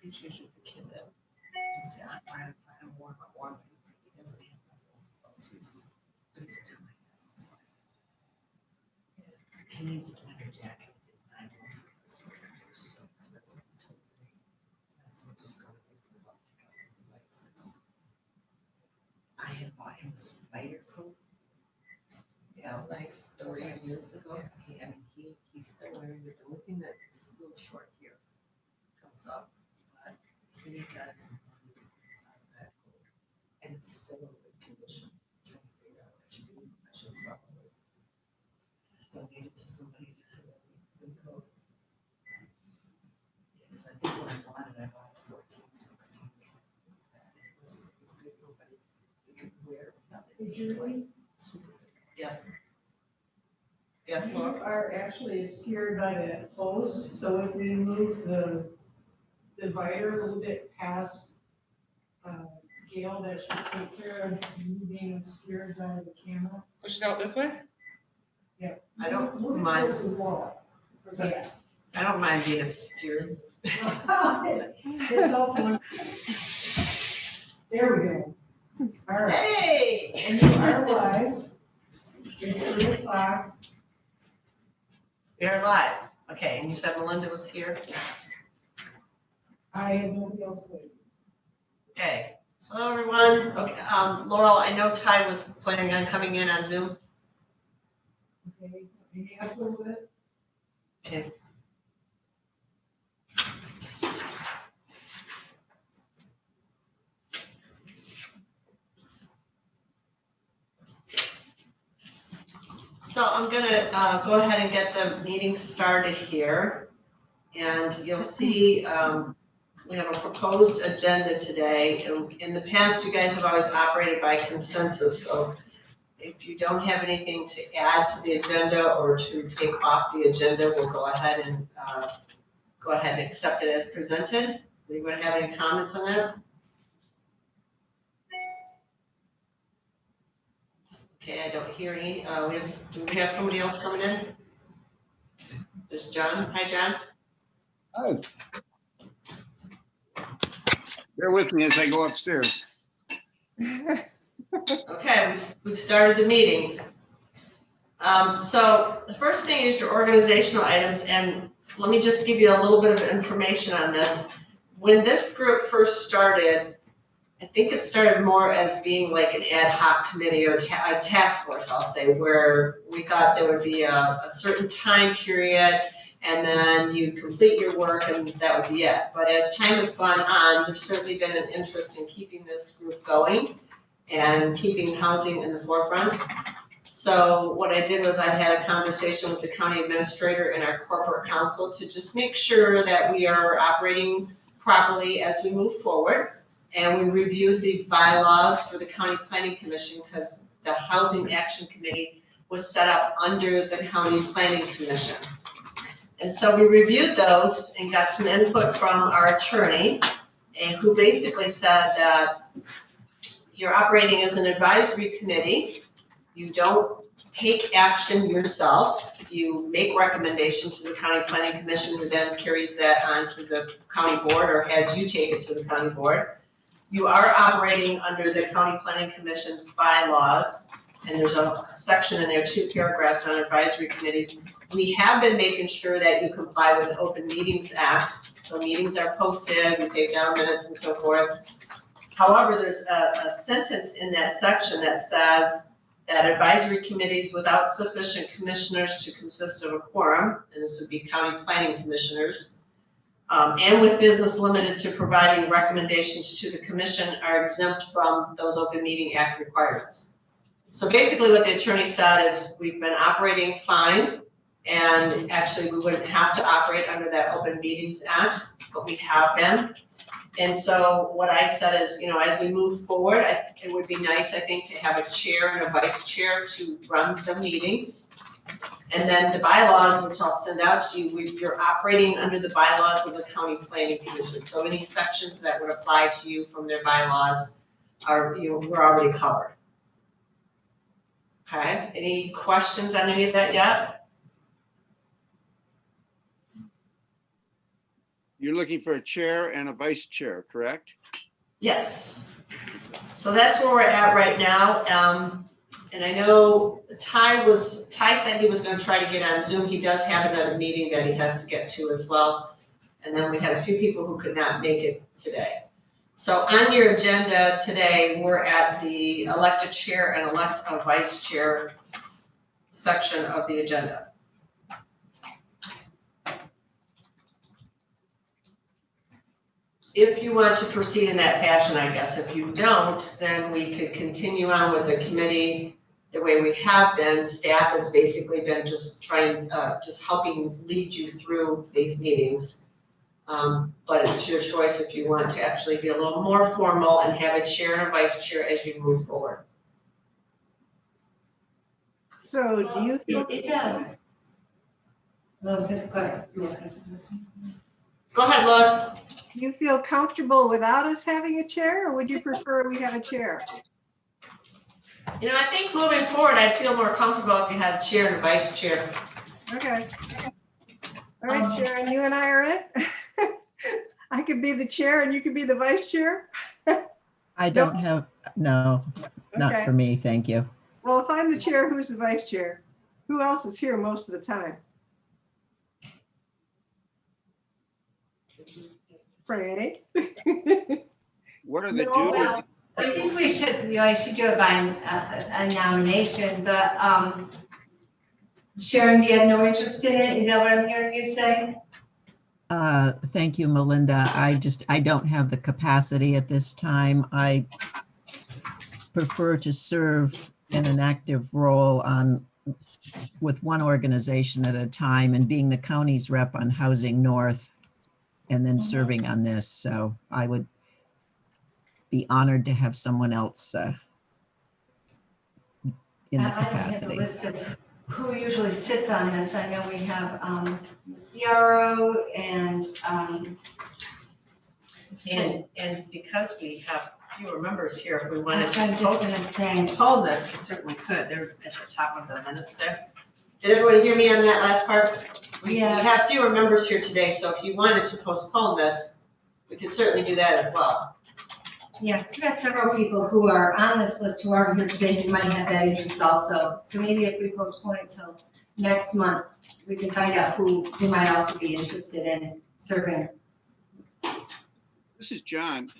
It's usually the kid that say, I don't want to warm. He doesn't have my clothes. He's a bit like that. He needs a winter jacket. I don't know. It's so expensive. So just go to I had bought him a spider coat. Yeah, nice. 30 years ago. Yeah. He's still wearing it. The only thing that's a little short here comes up. But he got some money out of that coat. And it's still in good condition. I'm trying to figure out what I should do. I should sell it. Donate it to somebody to have a good coat. Because I think when I bought it 14, 16 or something like that. It was good. Nobody could wear it without it. Super good. Yes. Yes, We Laura? are actually obscured by that post, so if we move the divider a little bit past Gail, that should take care of you being obscured by the camera. Push it out this way? Yeah. I don't Move it mind. towards the wall. Yeah. I don't mind being obscured. It's all fun. There we go. All right. Hey! And you are live. It's 3 o'clock. We're live. Okay, and you said Melinda was here? I have nobody else waiting. Okay. Hello, everyone. Okay, Laurel, I know Ty was planning on coming in on Zoom. Okay, maybe up a little bit. Okay. So I'm gonna go ahead and get the meeting started here. And you'll see we have a proposed agenda today. In the past, you guys have always operated by consensus. So if you don't have anything to add to the agenda or to take off the agenda, we'll go ahead and accept it as presented. Anyone have any comments on that? Okay, I don't hear any. Do we have somebody else coming in? There's John. Hi, John. Hi. Bear with me as I go upstairs. Okay, we've started the meeting. So the first thing is your organizational items, and let me just give you a little bit of information on this. When this group first started, I think it started more as being like an ad hoc committee or a task force, I'll say, where we thought there would be a certain time period and then you complete your work and that would be it. But as time has gone on, there's certainly been an interest in keeping this group going and keeping housing in the forefront. So what I did was I had a conversation with the county administrator and our corporate counsel to just make sure that we are operating properly as we move forward. And we reviewed the bylaws for the County Planning Commission because the Housing Action Committee was set up under the County Planning Commission. And so we reviewed those and got some input from our attorney, and who basically said that you're operating as an advisory committee. You don't take action yourselves. You make recommendations to the County Planning Commission, who then carries that on to the county board or has you take it to the county board. You are operating under the County Planning Commission's bylaws, and there's a section in there, 2 paragraphs on advisory committees. We have been making sure that you comply with the Open Meetings Act. So meetings are posted, we take down minutes and so forth. However, there's a sentence in that section that says that advisory committees without sufficient commissioners to consist of a quorum, and this would be county planning commissioners, and with business limited to providing recommendations to the commission, are exempt from those Open Meeting Act requirements. So basically what the attorney said is we've been operating fine, and actually we wouldn't have to operate under that Open Meetings Act, but we have been. And so what I said is, you know, as we move forward, it would be nice, I think, to have a chair and a vice chair to run the meetings. And then the bylaws, which I'll send out to you, you're operating under the bylaws of the County Planning Commission. So any sections that would apply to you from their bylaws are, you know, we're already covered. Okay, any questions on any of that yet? you're looking for a chair and a vice chair, correct? Yes. So that's where we're at right now. And I know Ty said he was gonna try to get on Zoom. He does have another meeting that he has to get to as well. And then we had a few people who could not make it today. So on your agenda today, we're at the elect a chair and elect a vice chair section of the agenda. If you want to proceed in that fashion, I guess. If you don't, then we could continue on with the committee the way we have been. Staff has basically been just trying, just helping lead you through these meetings. But it's your choice if you want to actually be a little more formal and have a chair and a vice chair as you move forward. So do you feel, It does. Lois has a question. Go ahead, Lois. do you feel comfortable without us having a chair, or would you prefer we have a chair? You know, I think moving forward, I'd feel more comfortable if you had a chair and a vice chair. Okay. All right, Sharon, you and I are in. I could be the chair and you could be the vice chair. I don't have, no, not Okay. for me, thank you. Well, if I'm the chair, who's the vice chair? Who else is here most of the time? Frank? What are the No, duties? Well, I think we should do it by a nomination, but Sharon, do you have no interest in it? Is that what I'm hearing you say? Thank you, Melinda. I don't have the capacity at this time. I prefer to serve in an active role with one organization at a time, and being the county's rep on Housing North and then serving on this. So I would be honored to have someone else in the I don't have a capacity. list of who usually sits on this. I know we have Ms. Yarrow and And because we have fewer members here, if we wanted I'm to just gonna say, postpone this, we certainly could. They're at the top of the minutes there. Did everyone hear me on that last part? We Yeah. have fewer members here today, so if you wanted to postpone this, we could certainly do that as well. yeah, 'cause we have several people who are on this list who aren't here today who might have that interest also. So maybe if we postpone it till next month, we can find out who might also be interested in serving. This is John.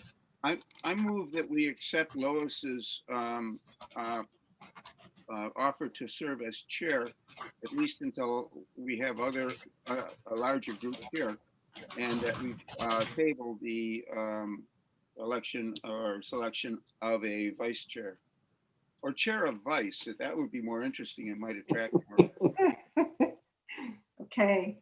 I move that we accept Lois's offer to serve as chair, at least until we have a larger group here, and that we table the election or selection of a vice chair or chair of vice. That would be more interesting. It might attract more. Okay.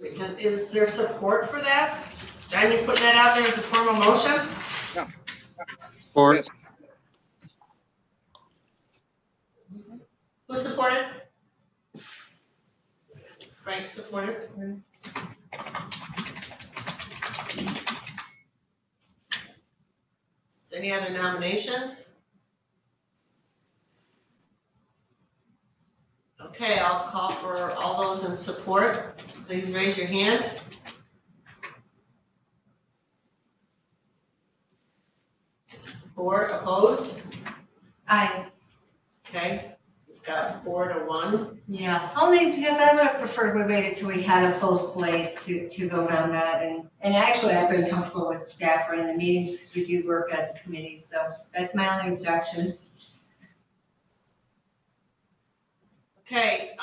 Is there support for that? John, you putting that out there as a formal motion? Or Yes. Who supported? Frank supported. Is there any other nominations? Okay, I'll call for all those in support. Please raise your hand. Four opposed? Aye. Okay, we've got 4-1. Yeah, only because I would have preferred we waited till we had a full slate to vote on that. And actually, I've been comfortable with staff running the meetings because we do work as a committee. So that's my only objection. Okay,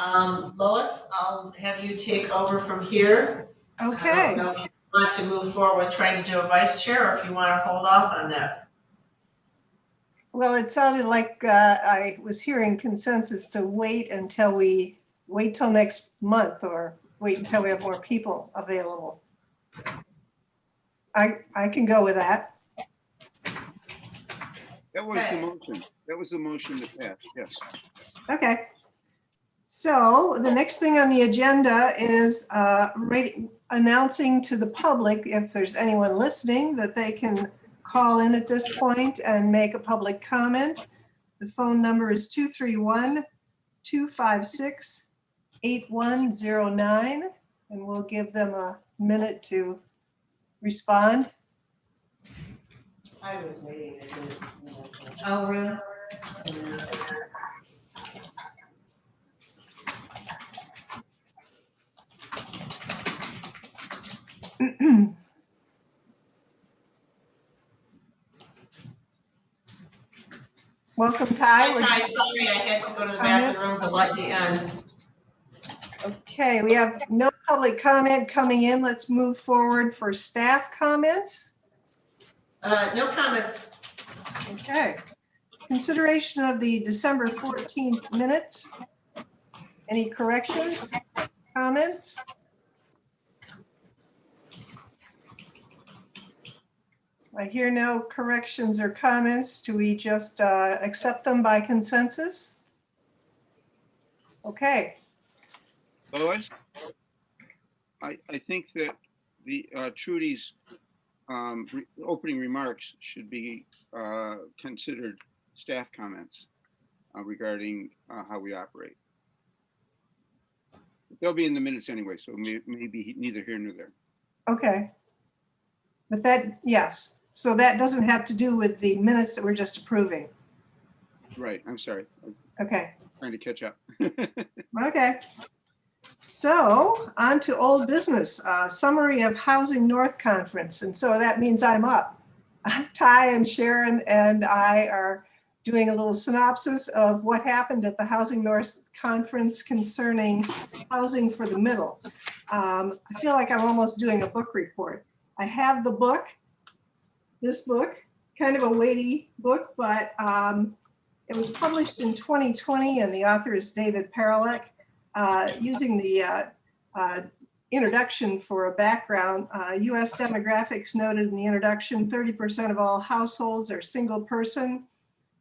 Lois, I'll have you take over from here. I Okay. don't know if you want to move forward with trying to do a vice chair or if you want to hold off on that. Well, it sounded like I was hearing consensus to wait till next month, or wait until we have more people available. I can go with that. That was the Okay. motion. That was the motion to pass, yes. Okay. So the next thing on the agenda is announcing to the public, if there's anyone listening, that they can call in at this point and make a public comment. The phone number is 256-8109, and we'll give them a minute to respond. I was waiting. I didn't- Oh, really? Welcome, Hi, Ty. Ty, sorry, I had to go to the bathroom to let you in. Okay, we have no public comment coming in. Let's move forward for staff comments. No comments. Okay. Consideration of the December 14th minutes. Any corrections, comments? I hear no corrections or comments. Do we just accept them by consensus? Okay. Lois? I think that the Trudy's opening remarks should be considered staff comments regarding how we operate. They'll be in the minutes anyway, so maybe neither here nor there. Okay. But that, yes. So that doesn't have to do with the minutes that we're just approving. Right, I'm sorry. I'm Okay. trying to catch up. Okay. So on to old business, summary of Housing North Conference. And so that means I'm up. Ty and Sharon and I are doing a little synopsis of what happened at the Housing North Conference concerning housing for the middle. I feel like I'm almost doing a book report. I have the book, this book, kind of a weighty book, but it was published in 2020 and the author is David Paralek. Using the introduction for a background, US demographics noted in the introduction, 30% of all households are single person.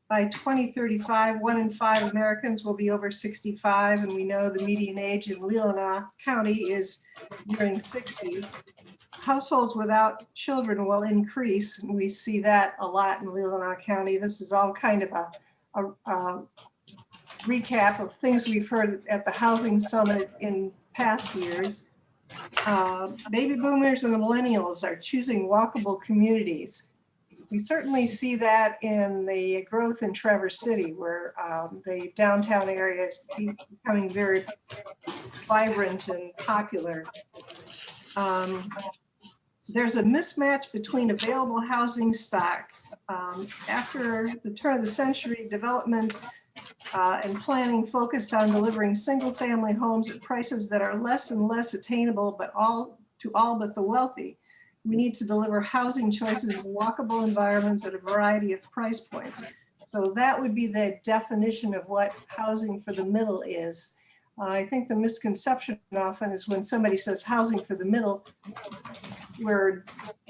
By 2035, 1 in 5 Americans will be over 65, and we know the median age in Leelanau County is nearing 60. Households without children will increase, and we see that a lot in Leelanau County. This is all kind of a recap of things we've heard at the Housing Summit in past years. Baby boomers and the millennials are choosing walkable communities. We certainly see that in the growth in Traverse City, where the downtown area is becoming very vibrant and popular. There's a mismatch between available housing stock. After the turn of the century, development and planning focused on delivering single-family homes at prices that are less and less attainable, but all but the wealthy. We need to deliver housing choices in walkable environments at a variety of price points. So that would be the definition of what housing for the middle is. I think the misconception often is when somebody says housing for the middle, we're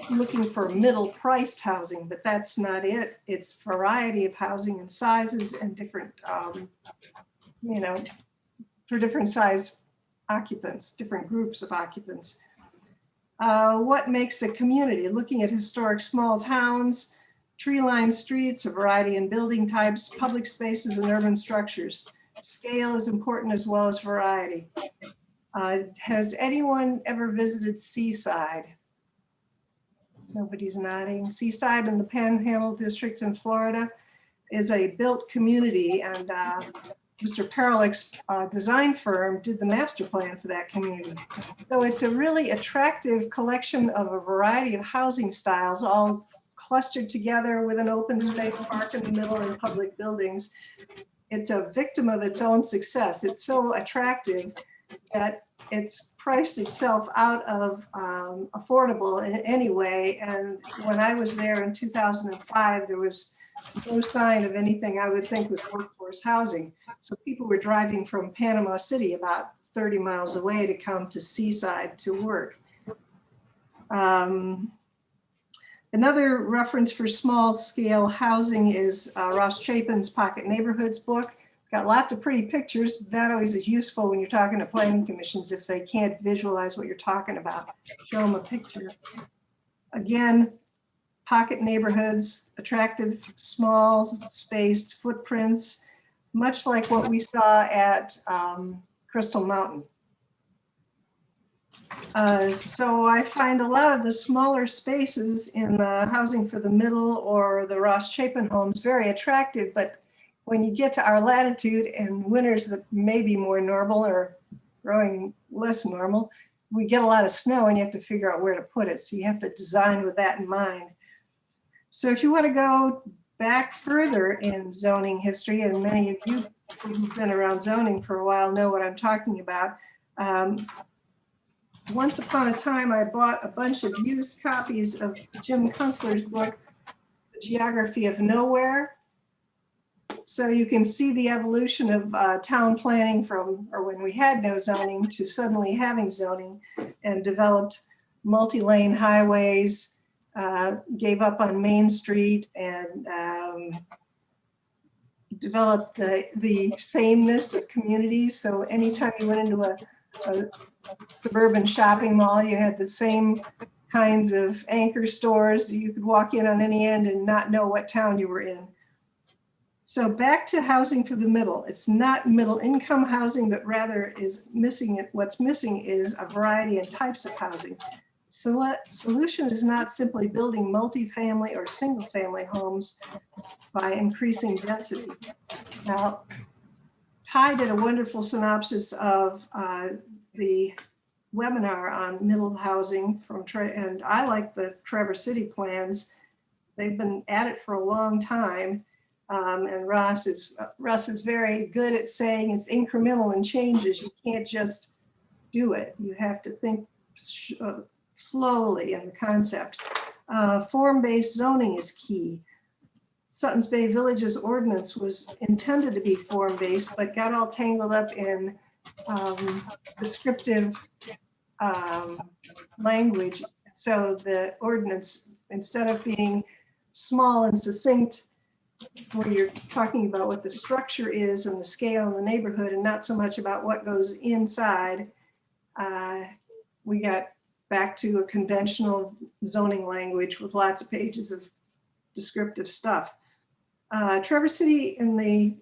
looking for middle-priced housing, but that's not it. It's variety of housing and sizes and different, for different size occupants, different groups of occupants. What makes a community? Looking at historic small towns, tree-lined streets, a variety in building types, public spaces, and urban structures. Scale is important as well as variety. Has anyone ever visited Seaside? Nobody's nodding. Seaside in the Panhandle District in Florida is a built community, and Mr. Paralek's design firm did the master plan for that community. So it's a really attractive collection of a variety of housing styles, all clustered together with an open space park in the middle and public buildings. It's a victim of its own success. It's so attractive that it's priced itself out of affordable in any way. And when I was there in 2005, there was no sign of anything I would think was workforce housing. So people were driving from Panama City about 30 miles away to come to Seaside to work. Another reference for small scale housing is Ross Chapin's Pocket Neighborhoods book. Got lots of pretty pictures. That always is useful when you're talking to planning commissions if they can't visualize what you're talking about. Show them a picture. Again, pocket neighborhoods, attractive, small spaced footprints. much like what we saw at Crystal Mountain. So I find a lot of the smaller spaces in the housing for the middle or the Ross Chapin homes very attractive, but when you get to our latitude and winters that may be more normal or growing less normal, we get a lot of snow and you have to figure out where to put it. So you have to design with that in mind. So if you want to go back further in zoning history, and many of you who've been around zoning for a while know what I'm talking about. Once upon a time, I bought a bunch of used copies of Jim Kunstler's book, The Geography of Nowhere. So you can see the evolution of town planning from, or when we had no zoning, to suddenly having zoning, and developed multi-lane highways, gave up on Main Street, and developed the sameness of communities. So anytime you went into a suburban shopping mall, you had the same kinds of anchor stores. You could walk in on any end and not know what town you were in. So back to housing for the middle. It's not middle income housing, but rather is missing. What's missing is a variety and types of housing. So solution is not simply building multifamily or single family homes by increasing density. Now, Ty did a wonderful synopsis of the webinar on middle housing and I like the Traverse City plans. They've been at it for a long time. And Russ is very good at saying it's incremental and changes. You can't just do it. You have to think slowly in the concept. Form-based zoning is key. Suttons Bay Village's ordinance was intended to be form-based, but got all tangled up in descriptive language. So the ordinance, instead of being small and succinct, where you're talking about what the structure is and the scale in the neighborhood and not so much about what goes inside, we got back to a conventional zoning language with lots of pages of descriptive stuff. Traverse City in the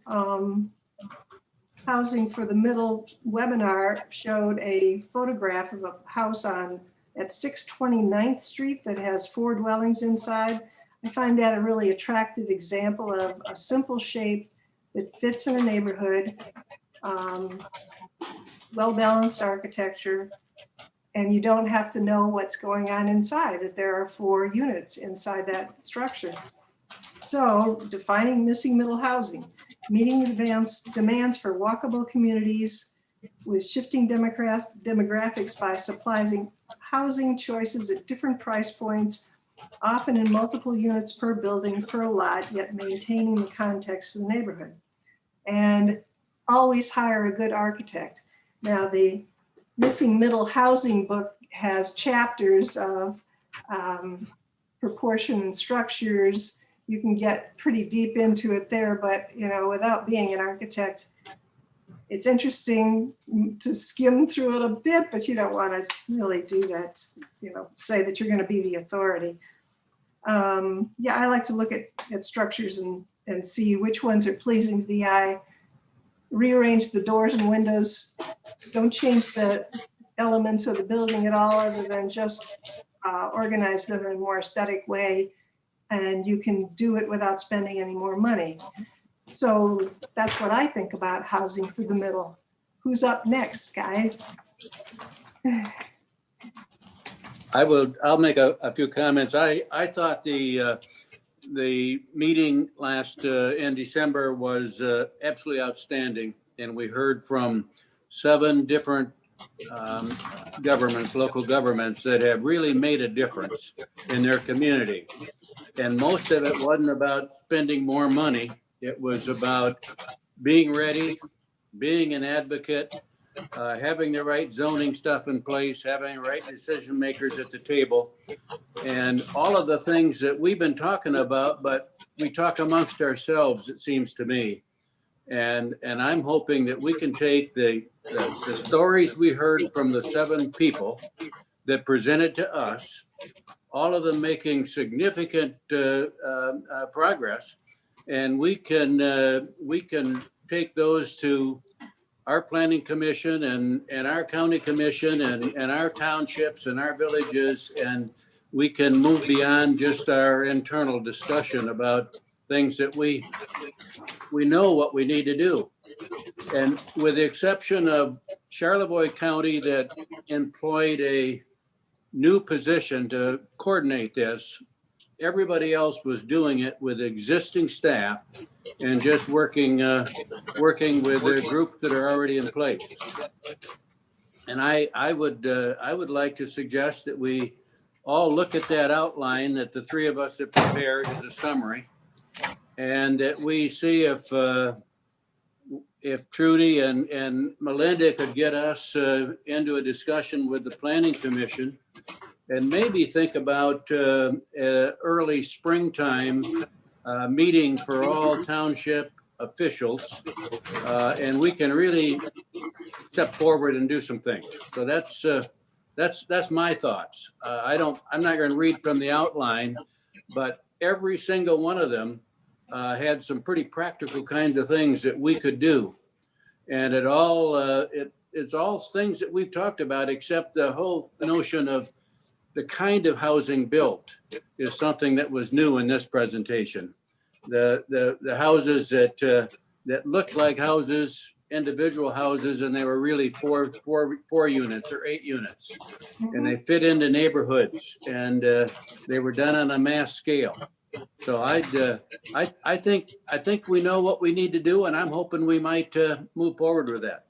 Housing for the Middle webinar showed a photograph of a house at 629th Street that has 4 dwellings inside. I find that a really attractive example of a simple shape that fits in a neighborhood, well-balanced architecture, and you don't have to know what's going on inside, that there are 4 units inside that structure. So defining missing middle housing, meeting the demands for walkable communities with shifting demographics by supplying housing choices at different price points, often in multiple units per building per lot, yet maintaining the context of the neighborhood. And always hire a good architect. Now, the Missing Middle Housing book has chapters of proportion and structures. You can get pretty deep into it there, but without being an architect, it's interesting to skim through it a bit, but you don't want to really do that, say that you're going to be the authority. Yeah, I like to look at structures and see which ones are pleasing to the eye. Rearrange the doors and windows. Don't change the elements of the building at all, other than just organize them in a more aesthetic way. And you can do it without spending any more money. So that's what I think about housing for the middle. Who's up next, guys? I'll make a few comments. I thought the meeting last in December was absolutely outstanding. And we heard from 7 different governments, local governments that have really made a difference in their community. And most of it wasn't about spending more money. It was about being ready, being an advocate, having the right zoning stuff in place, having the right decision makers at the table, and all of the things that we've been talking about, but we talk amongst ourselves, it seems to me. And I'm hoping that we can take the stories we heard from the 7 people that presented to us, all of them making significant progress, and we can take those to our planning commission and our county commission and our townships and our villages, and we can move beyond just our internal discussion about things that we know what we need to do. And with the exception of Charlevoix County that employed a new position to coordinate this, everybody else was doing it with existing staff and just working with the groups that are already in place. And I would like to suggest that we all look at that outline that the three of us have prepared as a summary, and that we see if Trudy and Melinda could get us into a discussion with the planning commission, and maybe think about early springtime meeting for all township officials, and we can really step forward and do some things. So that's my thoughts. I'm not going to read from the outline, but every single one of them had some pretty practical kinds of things that we could do, and it's all things that we've talked about, except the whole notion of the kind of housing built is something that was new in this presentation. The houses that looked like houses, individual houses, and they were really four units or 8 units, and they fit into neighborhoods, and they were done on a mass scale. So I think we know what we need to do, and I'm hoping we might move forward with that.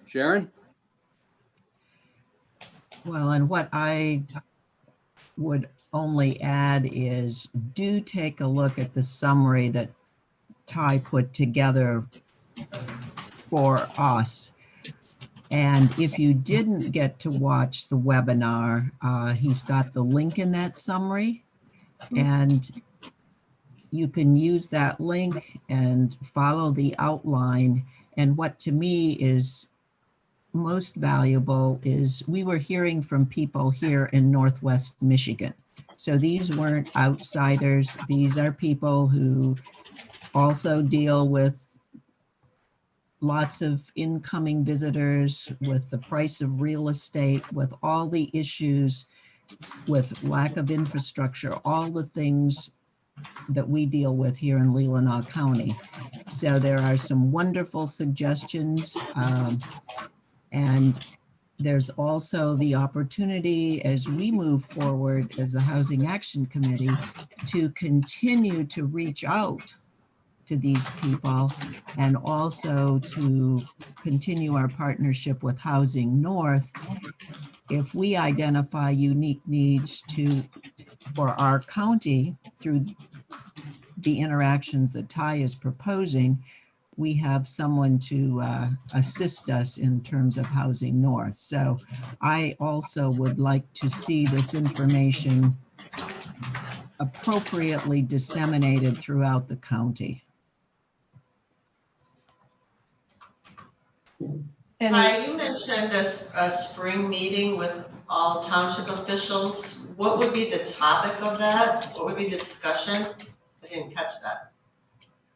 Sharon? Well, and what I would only add is do take a look at the summary that Ty put together for us. And if you didn't get to watch the webinar, he's got the link in that summary, and you can use that link and follow the outline. And what to me is most valuable is we were hearing from people here in Northwest Michigan. So these weren't outsiders. These are people who also deal with lots of incoming visitors, with the price of real estate, with all the issues, with lack of infrastructure, all the things that we deal with here in Leelanau County. So there are some wonderful suggestions. And there's also the opportunity as we move forward as the Housing Action Committee to continue to reach out to these people, and also to continue our partnership with Housing North. If we identify unique needs for our county through the interactions that Ty is proposing, we have someone to assist us in terms of Housing North. So I also would like to see this information appropriately disseminated throughout the county. Ty, you mentioned a spring meeting with all township officials. What would be the topic of that? What would be the discussion? I didn't catch that.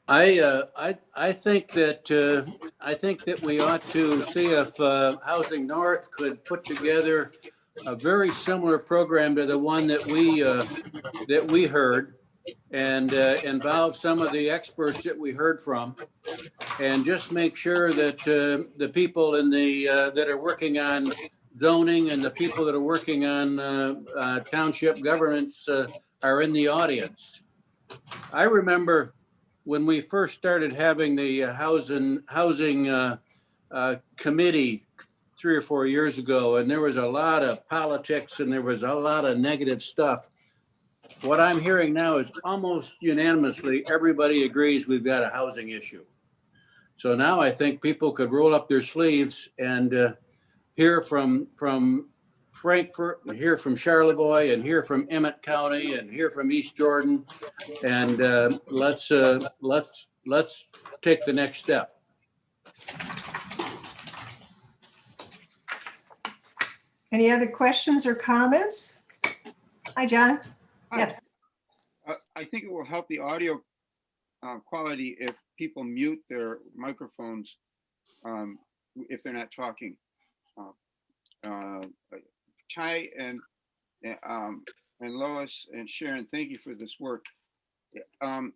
I think that we ought to see if Housing North could put together a very similar program to the one that we heard, and involve some of the experts that we heard from, and just make sure that the people in that are working on zoning and the people that are working on township governance are in the audience. I remember when we first started having the housing committee 3 or 4 years ago, and there was a lot of politics and there was a lot of negative stuff. What I'm hearing now is almost unanimously everybody agrees we've got a housing issue. So now I think people could roll up their sleeves and hear from Frankfurt, and hear from Charlevoix, and hear from Emmett County, and hear from East Jordan, and let's take the next step. Any other questions or comments? Hi, John. Yes. I think it will help the audio quality if people mute their microphones if they're not talking. Ty and Lois and Sharon, thank you for this work. I'm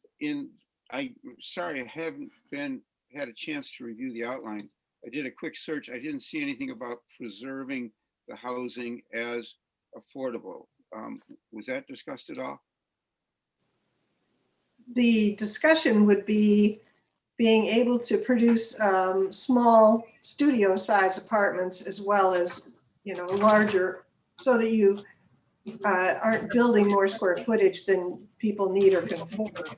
sorry, I haven't had a chance to review the outline. I did a quick search. I didn't see anything about preserving the housing as affordable. Was that discussed at all? The discussion would be being able to produce small studio size apartments as well as, larger, so that you aren't building more square footage than people need or can afford.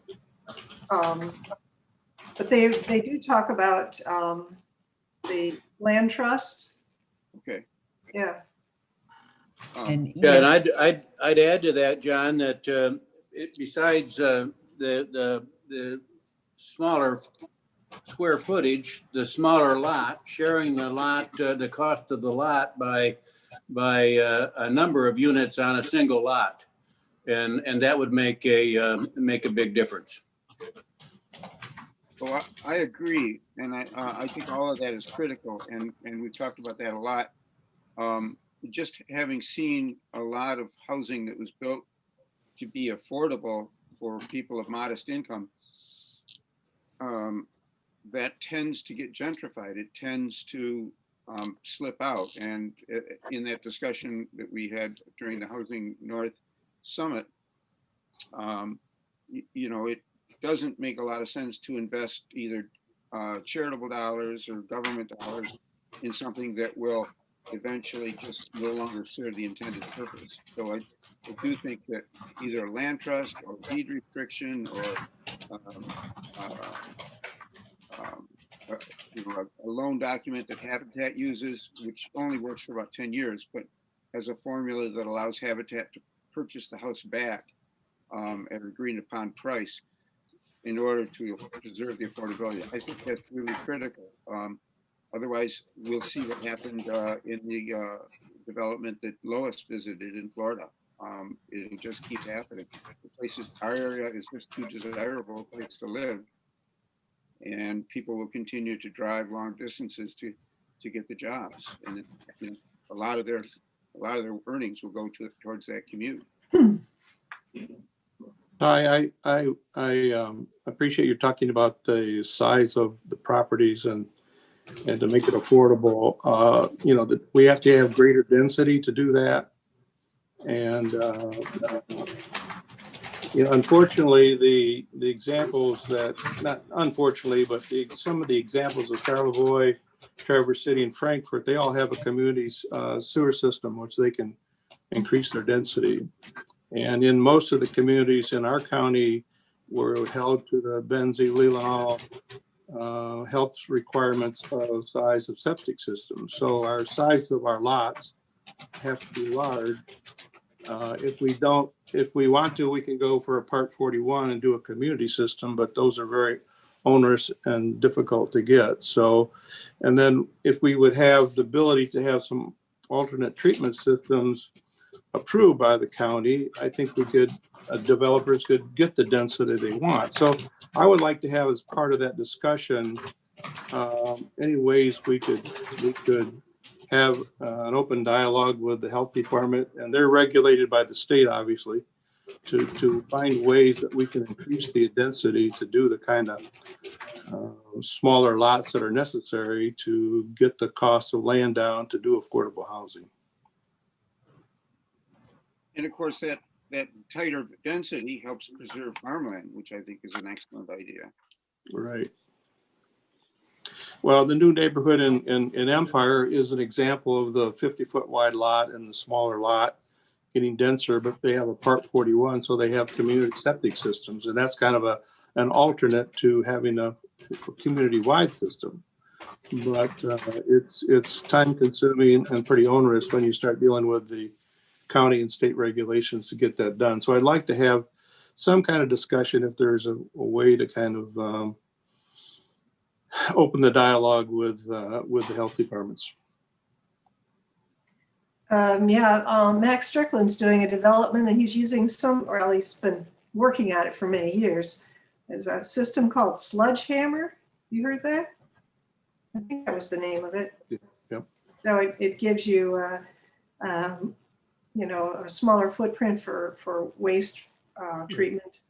But they do talk about the land trust. Okay. Yeah. And Yeah, yes, and I'd add to that, John, that besides the smaller square footage, the smaller lot, sharing the lot, the cost of the lot by a number of units on a single lot, and that would make a big difference. Well, I agree, and I think all of that is critical, and we've talked about that a lot. Just having seen a lot of housing that was built to be affordable for people of modest income, that tends to get gentrified. It tends to slip out. And in that discussion that we had during the Housing North Summit, it doesn't make a lot of sense to invest either charitable dollars or government dollars in something that will eventually just no longer serve the intended purpose. So I do think that either a land trust or deed restriction or a loan document that Habitat uses, which only works for about 10 years, but has a formula that allows Habitat to purchase the house back at an agreed upon price in order to preserve the affordability. I think that's really critical. Otherwise, we'll see what happened in the development that Lois visited in Florida. It'll just keep happening. Our area is just too desirable a place to live, and people will continue to drive long distances to get the jobs, and a lot of their earnings will go towards that commute. I appreciate you talking about the size of the properties and to make it affordable. That we have to have greater density to do that. And, unfortunately, the examples that, not unfortunately, but some of the examples of Charlevoix, Traverse City, and Frankfurt, they all have a community sewer system, which they can increase their density. And in most of the communities in our county, we're held to the Benzie, Leelanau health requirements of size of septic systems. So our size of our lots have to be large. If we want to, we can go for a Part 41 and do a community system, but those are very onerous and difficult to get. So, and then if we would have the ability to have some alternate treatment systems approved by the county, I think developers could get the density they want. So I would like to have, as part of that discussion, any ways we could have an open dialogue with the health department, and they're regulated by the state, obviously, to find ways that we can increase the density to do the kind of smaller lots that are necessary to get the cost of land down to do affordable housing. And of course, that tighter density helps preserve farmland, which I think is an excellent idea. Right. Well, the new neighborhood in Empire is an example of the 50-foot wide lot and the smaller lot getting denser, but they have a Part 41, so they have community septic systems, and that's kind of an alternate to having a community-wide system. But it's time-consuming and pretty onerous when you start dealing with the county and state regulations to get that done. So I'd like to have some kind of discussion if there's a way to kind of open the dialogue with the health departments. Max Strickland's doing a development, and he's using or at least been working at it for many years, is a system called Sledgehammer. You heard that? I think that was the name of it. Yep. So it gives you, you know, a smaller footprint for waste treatment.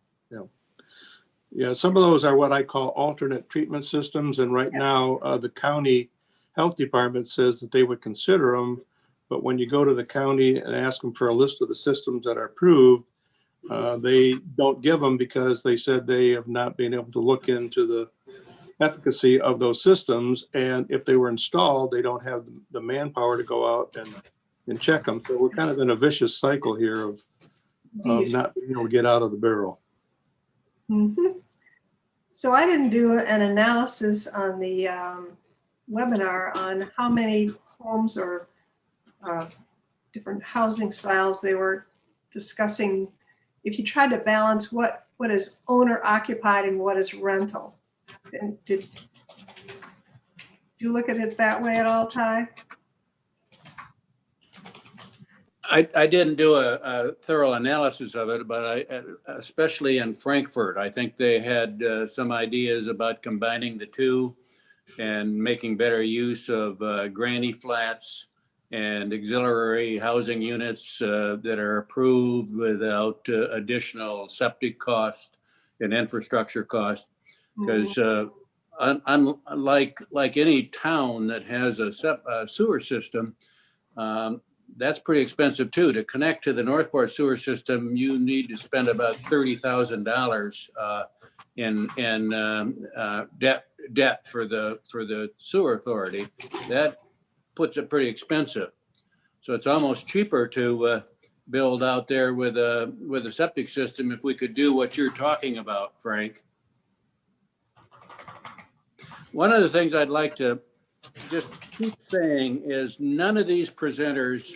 Yeah, some of those are what I call alternate treatment systems, and right now, the county health department says that they would consider them, but when you go to the county and ask them for a list of the systems that are approved, they don't give them because they said they have not been able to look into the efficacy of those systems, and if they were installed, they don't have the manpower to go out and check them. So we're kind of in a vicious cycle here of not being able to get out of the barrel. Mhm. So I didn't do an analysis on the webinar on how many homes or different housing styles they were discussing. If you tried to balance what is owner occupied and what is rental. And did you look at it that way at all, Ty? I didn't do a thorough analysis of it, but especially in Frankfurt, I think they had some ideas about combining the two and making better use of granny flats and auxiliary housing units that are approved without additional septic cost and infrastructure cost. Because unlike any town that has a sewer system, that's pretty expensive too. To connect to the Northport sewer system, you need to spend about $30,000 in debt for the sewer authority. That puts it pretty expensive. So it's almost cheaper to build out there with a septic system if we could do what you're talking about, Frank. One of the things I'd like to just keep saying is none of these presenters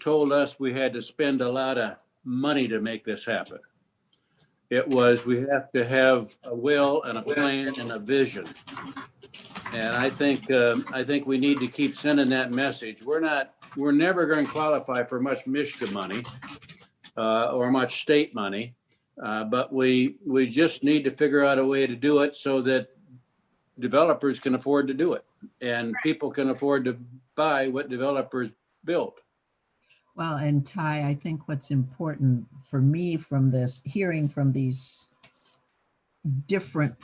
told us we had to spend a lot of money to make this happen. It was, we have to have a will and a plan and a vision. And I think we need to keep sending that message. We're never going to qualify for much Michigan money or much state money, but we just need to figure out a way to do it so that developers can afford to do it and people can afford to buy what developers build. Well, and Ty, I think what's important for me from this, hearing from these different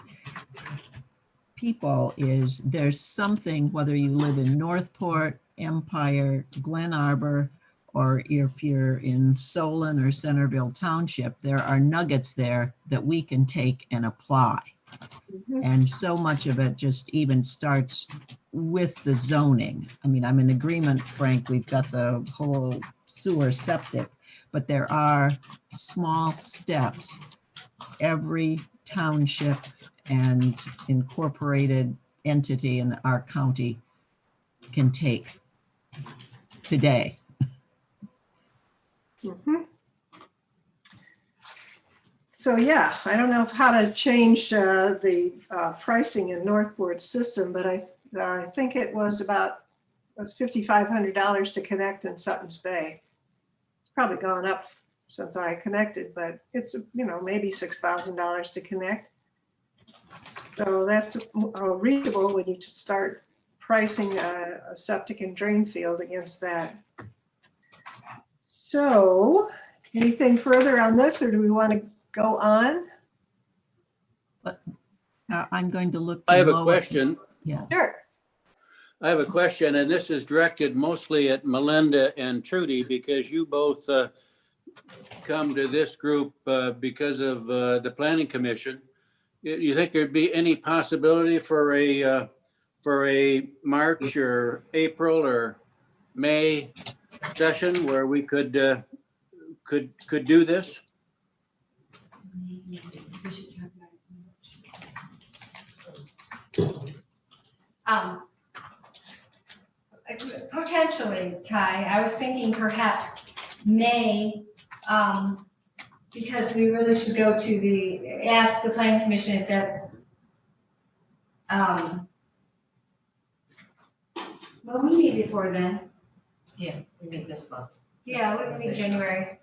people, is there's something, whether you live in Northport, Empire, Glen Arbor, or if you're in Solon or Centerville Township, there are nuggets there that we can take and apply. And so much of it just even starts with the zoning. I mean, I'm in agreement, Frank, we've got the whole sewer septic, but there are small steps every township and incorporated entity in our county can take today. So yeah, I don't know how to change the pricing in Northport's system, but I think it was $5,500 to connect in Sutton's Bay. It's probably gone up since I connected, but it's, you know, maybe $6,000 to connect. So that's reasonable when you just start pricing a septic and drain field against that. So anything further on this, or do we want to go on? But I'm going to look. I have a question. Yeah. Sure. I have a question, and this is directed mostly at Melinda and Trudy, because you both come to this group because of the Planning Commission. You think there'd be any possibility for a March or April or May session where we could do this? Potentially, Ty. I was thinking perhaps May, because we really should go to ask the Planning Commission if that's, well, we meet before then. Yeah, we meet this month. Yeah, we meet January.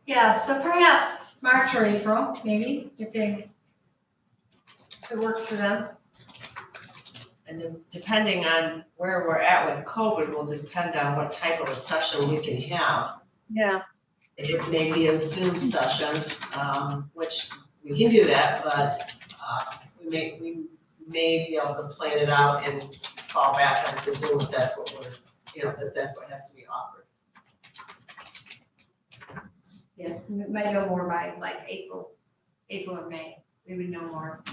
Yeah, so perhaps March or April, maybe, if they, It works for them. And depending on where we're at with COVID will depend on what type of a session we can have. Yeah, It may be a Zoom session, which we can do that, but we may be able to plan it out and fall back on the Zoom if that's what we're, if that's what has to be offered. Yes, we might know more by like April or May. We would know more.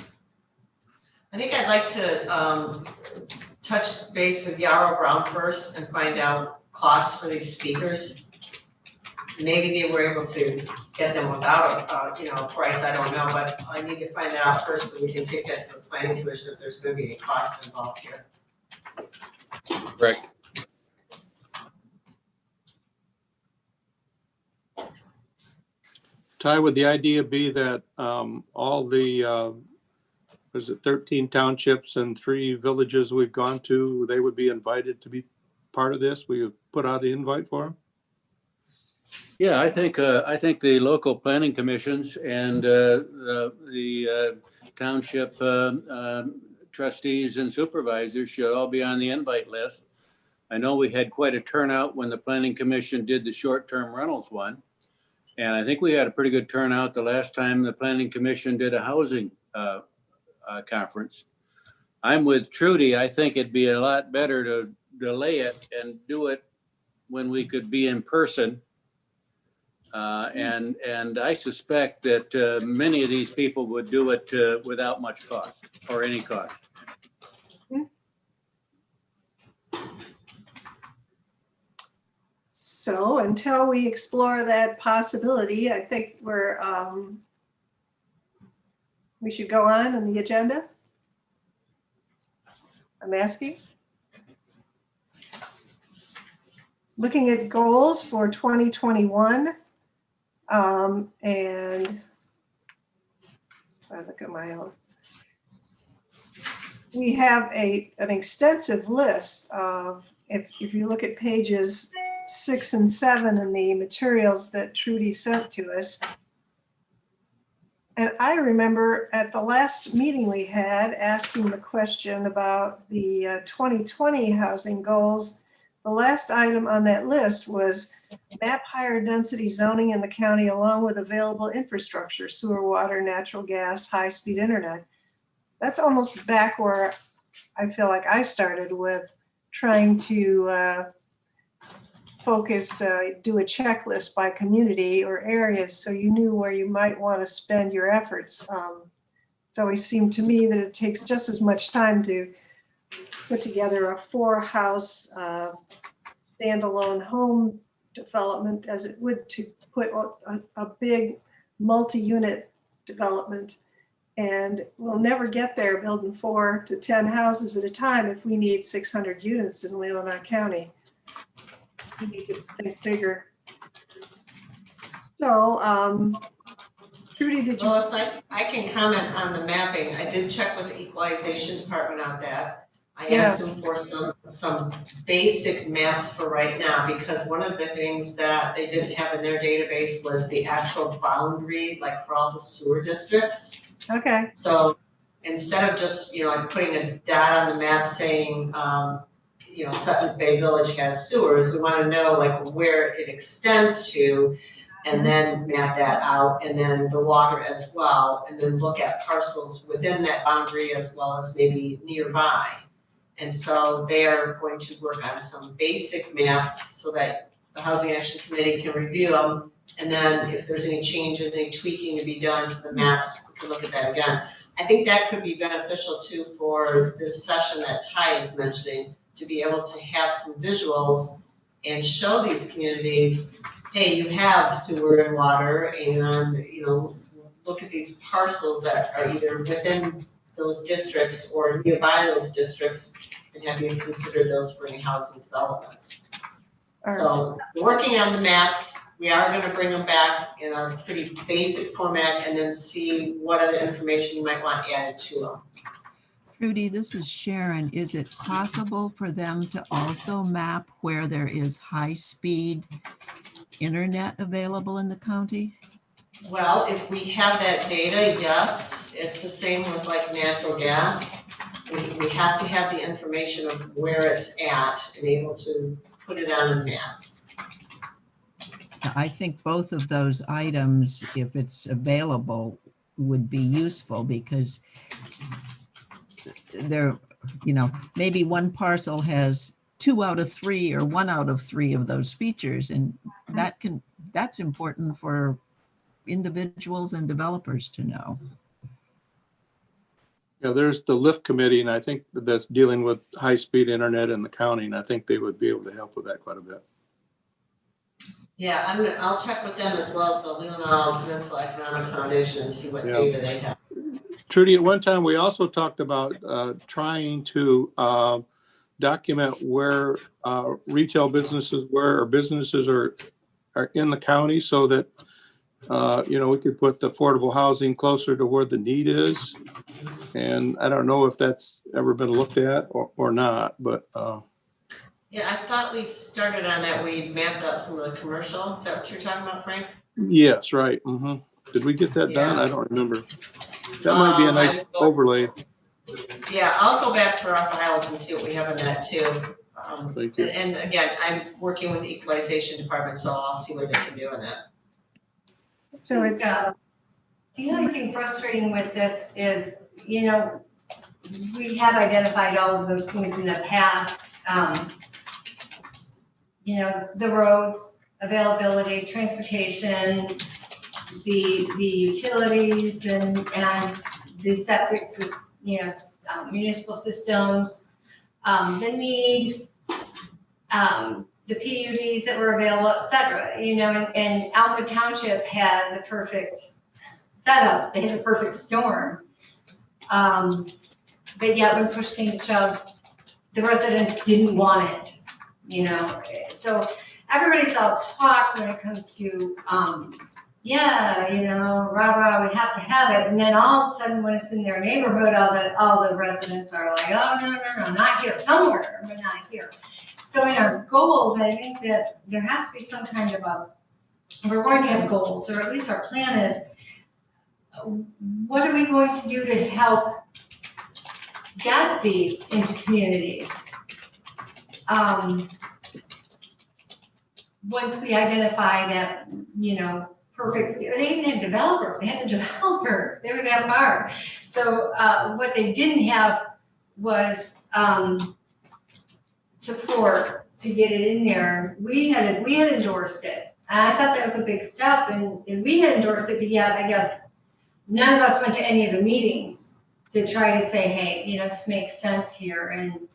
I think I'd like to touch base with Yarrow Brown first and find out costs for these speakers. Maybe they were able to get them without a price, I don't know, but I need to find that out first so we can take that to the planning commission if there's gonna be any cost involved here. Correct. Ty, would the idea be that all the, was it 13 townships and 3 villages we've gone to, they would be invited to be part of this? We would put out an invite for them? Yeah, I think the local planning commissions and the township trustees and supervisors should all be on the invite list. I know we had quite a turnout when the planning commission did the short-term rentals one. And I think we had a pretty good turnout the last time the planning commission did a housing conference. I'm with Trudy. I think it'd be a lot better to delay it and do it when we could be in person. And I suspect that many of these people would do it without much cost or any cost. so until we explore that possibility, I think we should go on the agenda. I'm asking. Looking at goals for 2021. And I look at my own. We have an extensive list of, if you look at pages 6 and 7 in the materials that Trudy sent to us. And I remember at the last meeting we had asking the question about the 2020 housing goals. The last item on that list was map higher density zoning in the county along with available infrastructure, sewer, water, natural gas, high-speed internet. That's almost back where I feel like I started with trying to focus, do a checklist by community or areas so you knew where you might want to spend your efforts. It's always seemed to me that it takes just as much time to put together a 4-house standalone home development as it would to put a big multi-unit development. And we'll never get there building 4 to 10 houses at a time if we need 600 units in Leelanau County. We need to think bigger. So, Trudy, did you? Lois, I can comment on the mapping. I did check with the equalization department on that. I asked them for some basic maps for right now, because one of the things that they didn't have in their database was the actual boundary, like for all the sewer districts. Okay. So instead of just, like putting a dot on the map saying, Sutton's Bay Village has sewers, we want to know like where it extends to, and then map that out, and then the water as well, and then look at parcels within that boundary as well as maybe nearby. And so they are going to work on some basic maps so that the Housing Action Committee can review them. And then if there's any changes, any tweaking to be done to the maps, we can look at that again. I think that could be beneficial too for this session that Ty is mentioning, to be able to have some visuals and show these communities, hey, you have sewer and water, and look at these parcels that are either within those districts or nearby those districts, and have you considered those for any housing developments? So working on the maps, we are going to bring them back in a pretty basic format and then see what other information you might want added to them. Trudy, this is Sharon. Is it possible for them to also map where there is high-speed internet available in the county? Well, if we have that data, yes. it's the same with like natural gas. We have to have the information of where it's at and able to put it on a map. I think both of those items, if it's available, would be useful because they're, you know, maybe one parcel has 2 out of 3 or 1 out of 3 of those features, and that's important for individuals and developers to know. Yeah, there's the LIFT committee, and I think that's dealing with high-speed internet in the county, and I think they would be able to help with that quite a bit. Yeah, I'll check with them as well as the Leelanau Peninsula Economic Foundation and see what Yeah. data they have. Trudy, at one time, we also talked about trying to document where retail businesses were, or businesses are in the county, so that you know, we could put the affordable housing closer to where the need is. And I don't know if that's ever been looked at or not, but Yeah, I thought we started on that. We mapped out some of the commercial. Is that what you're talking about, Frank? yes, right. Did we get that done? Yeah. I don't remember. That might be a nice overlay. Yeah, I'll go back to our files and see what we have in that too. Thank you. And again, I'm working with the equalization department, so I'll see what they can do on that. So it's, The only thing frustrating with this is, you know, we have identified all of those things in the past. You know, the roads, availability, transportation, the utilities and the septic, you know, municipal systems, the need, the PUDs that were available, et cetera, you know, and Alma Township had the perfect setup. They had the perfect storm. But yet when push came to shove, the residents didn't want it, you know. So everybody's all talk when it comes to, yeah, you know, rah, rah, we have to have it. And then all of a sudden when it's in their neighborhood, all the residents are like, oh, no, not here, somewhere, but not here. So in our goals, I think that there has to be some kind of we're going to have goals, or at least our plan is, what are we going to do to help get these into communities? Once we identify that, you know, perfect, they even had developer, they had the developer, they were that far. So what they didn't have was support to get it in there. We had endorsed it. I thought that was a big step, and we had endorsed it, but yet I guess none of us went to any of the meetings to try to say, hey, you know, this makes sense here. And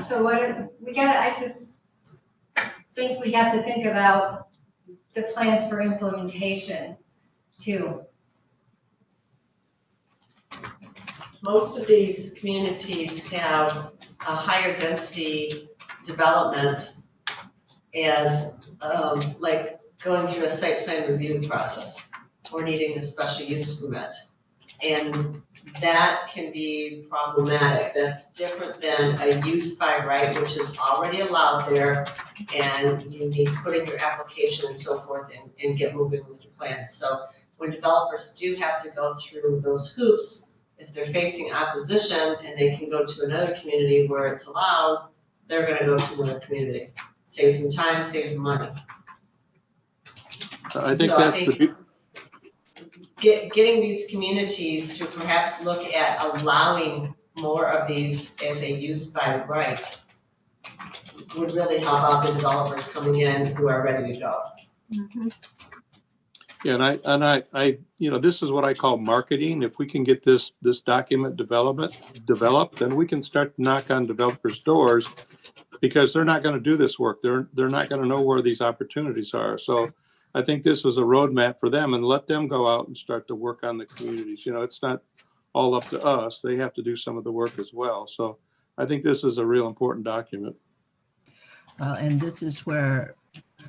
so I just think we have to think about the plans for implementation too. Most of these communities have a higher density development as like going through a site plan review process or needing a special use permit. And that can be problematic. That's different than a use by right, which is already allowed there, and you need to put in your application and so forth and get moving with your plans. So when developers do have to go through those hoops, if they're facing opposition and they can go to another community where it's allowed, they're gonna go to another community. Saves them time, saves them money. I think So that's getting these communities to perhaps look at allowing more of these as a use by right would really help out the developers coming in who are ready to go. Yeah, and I, you know, this is what I call marketing. If we can get this document developed, then we can start to knock on developers' doors, because they're not going to do this work. They're not going to know where these opportunities are. So I think this was a roadmap for them, and let them go out and start to work on the communities. You know, it's not all up to us. They have to do some of the work as well. So I think this is a real important document. And this is where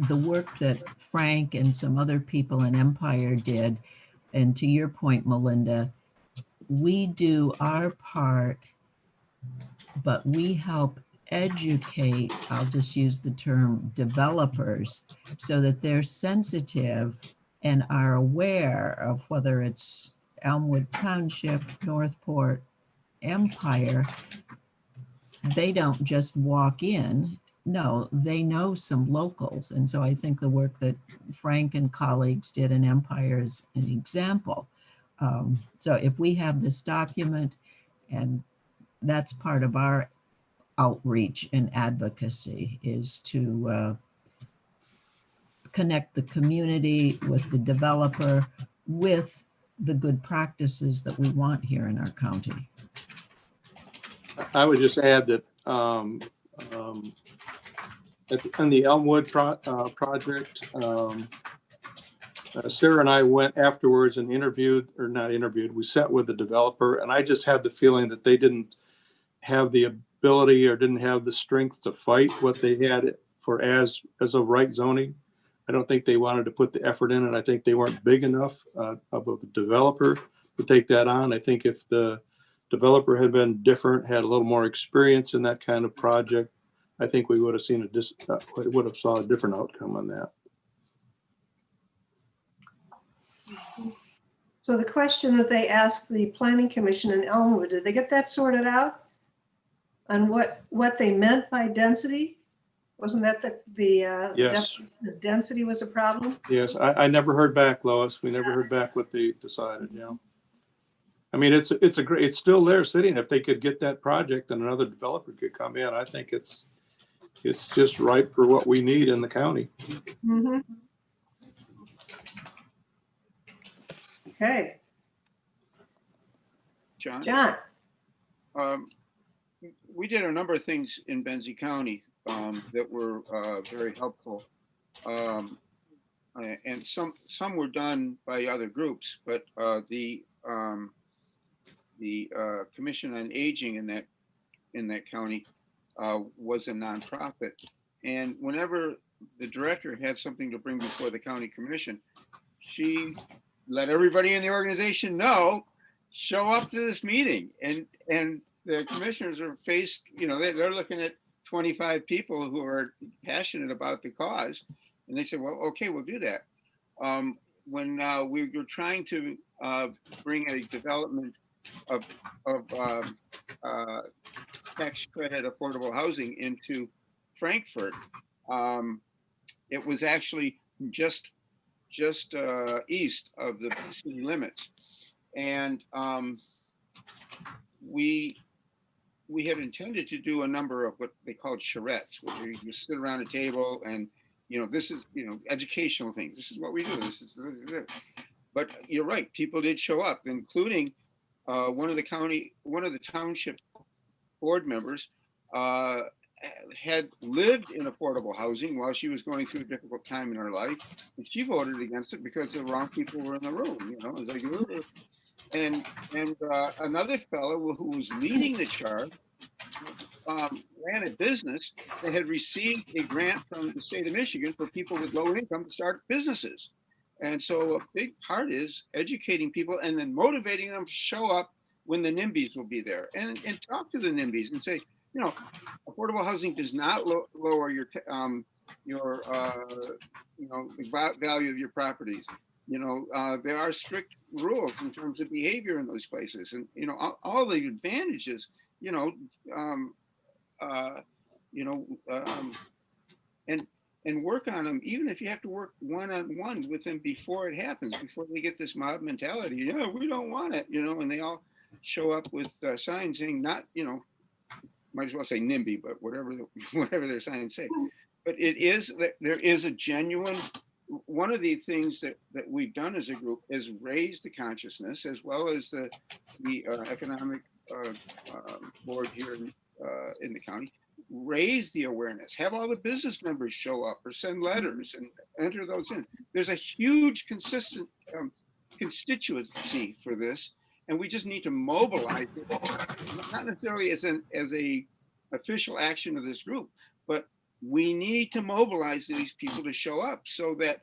the work that Frank and some other people in Empire did, and to your point, Melinda, we do our part, but we help educate, I'll just use the term developers, so that they're sensitive and are aware of whether it's Elmwood Township, Northport, Empire, they don't just walk in. No, they know some locals. And so I think the work that Frank and colleagues did in Empire is an example. So if we have this document, and that's part of our outreach and advocacy, is to connect the community with the developer with the good practices that we want here in our county. I would just add that on the Elmwood project, Sarah and I went afterwards and we sat with the developer, and I just had the feeling that they didn't have the ability or didn't have the strength to fight what they had for as a right zoning. I don't think they wanted to put the effort in, and I think they weren't big enough of a developer to take that on. I think if the developer had been different, had a little more experience in that kind of project, I think we would have seen saw a different outcome on that. So the question that they asked the planning commission in Elmwood, did they get that sorted out? On what they meant by density? Wasn't that Yes. the density was a problem? Yes, I never heard back, Lois. We never heard back what they decided, yeah. I mean, it's still there sitting. If they could get that project and another developer could come in, I think it's just right for what we need in the county. Mm-hmm. Okay, John? John. We did a number of things in Benzie County that were very helpful. And some were done by other groups, but the Commission on Aging in that county was a nonprofit. And whenever the director had something to bring before the county commission, she let everybody in the organization know, show up to this meeting. And the commissioners are faced, they're looking at 25 people who are passionate about the cause. And they said, well, okay, we'll do that. When we were trying to bring a development of tax credit affordable housing into Frankfurt, it was actually just east of the city limits. And we had intended to do a number of what they called charrettes, where you sit around a table and, this is, educational things. This is what we do. This is. But you're right. People did show up, including one of the township board members had lived in affordable housing while she was going through a difficult time in her life, and she voted against it because the wrong people were in the room. It was like, ugh. And another fellow who was leading the charge ran a business that had received a grant from the state of Michigan for people with low income to start businesses. And so a big part is educating people and then motivating them to show up when the NIMBYs will be there, and talk to the NIMBYs and say, affordable housing does not lower your value of your properties. There are strict rules in terms of behavior in those places, and all the advantages, and work on them, even if you have to work one-on-one with them before it happens, before they get this mob mentality. We don't want it, and they all show up with signs saying not, might as well say NIMBY, but whatever their signs say. But there is a genuine. One of the things that we've done as a group is raise the consciousness, as well as the economic board here in the county, raise the awareness, have all the business members show up or send letters and enter those in. There's a huge consistent constituency for this, and we just need to mobilize it, not necessarily as a official action of this group, but we need to mobilize these people to show up so that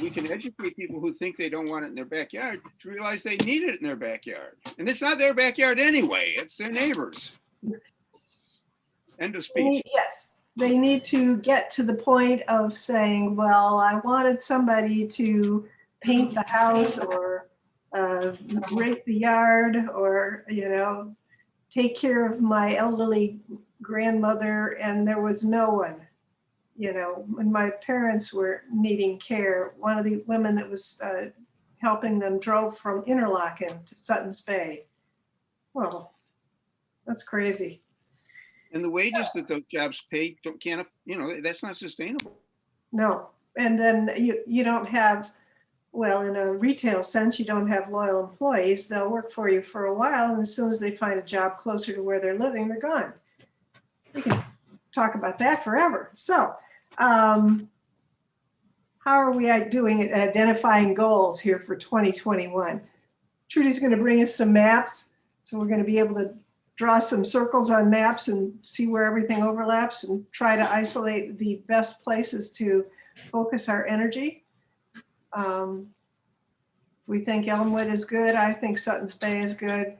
we can educate people who think they don't want it in their backyard to realize they need it in their backyard. And it's not their backyard anyway, it's their neighbors. End of speech. Yes, they need to get to the point of saying, well, I wanted somebody to paint the house or rake the yard or, take care of my elderly grandmother, and there was no one. When my parents were needing care, one of the women that was helping them drove from Interlaken to Sutton's Bay. Well, that's crazy. And the wages that those jobs pay can't, that's not sustainable. No. And then you don't have, well, in a retail sense, you don't have loyal employees. They'll work for you for a while, and as soon as they find a job closer to where they're living, they're gone. We can talk about that forever. So, how are we doing at identifying goals here for 2021? Trudy's going to bring us some maps, so we're going to be able to draw some circles on maps and see where everything overlaps and try to isolate the best places to focus our energy. If we think Elmwood is good, I think Sutton's Bay is good.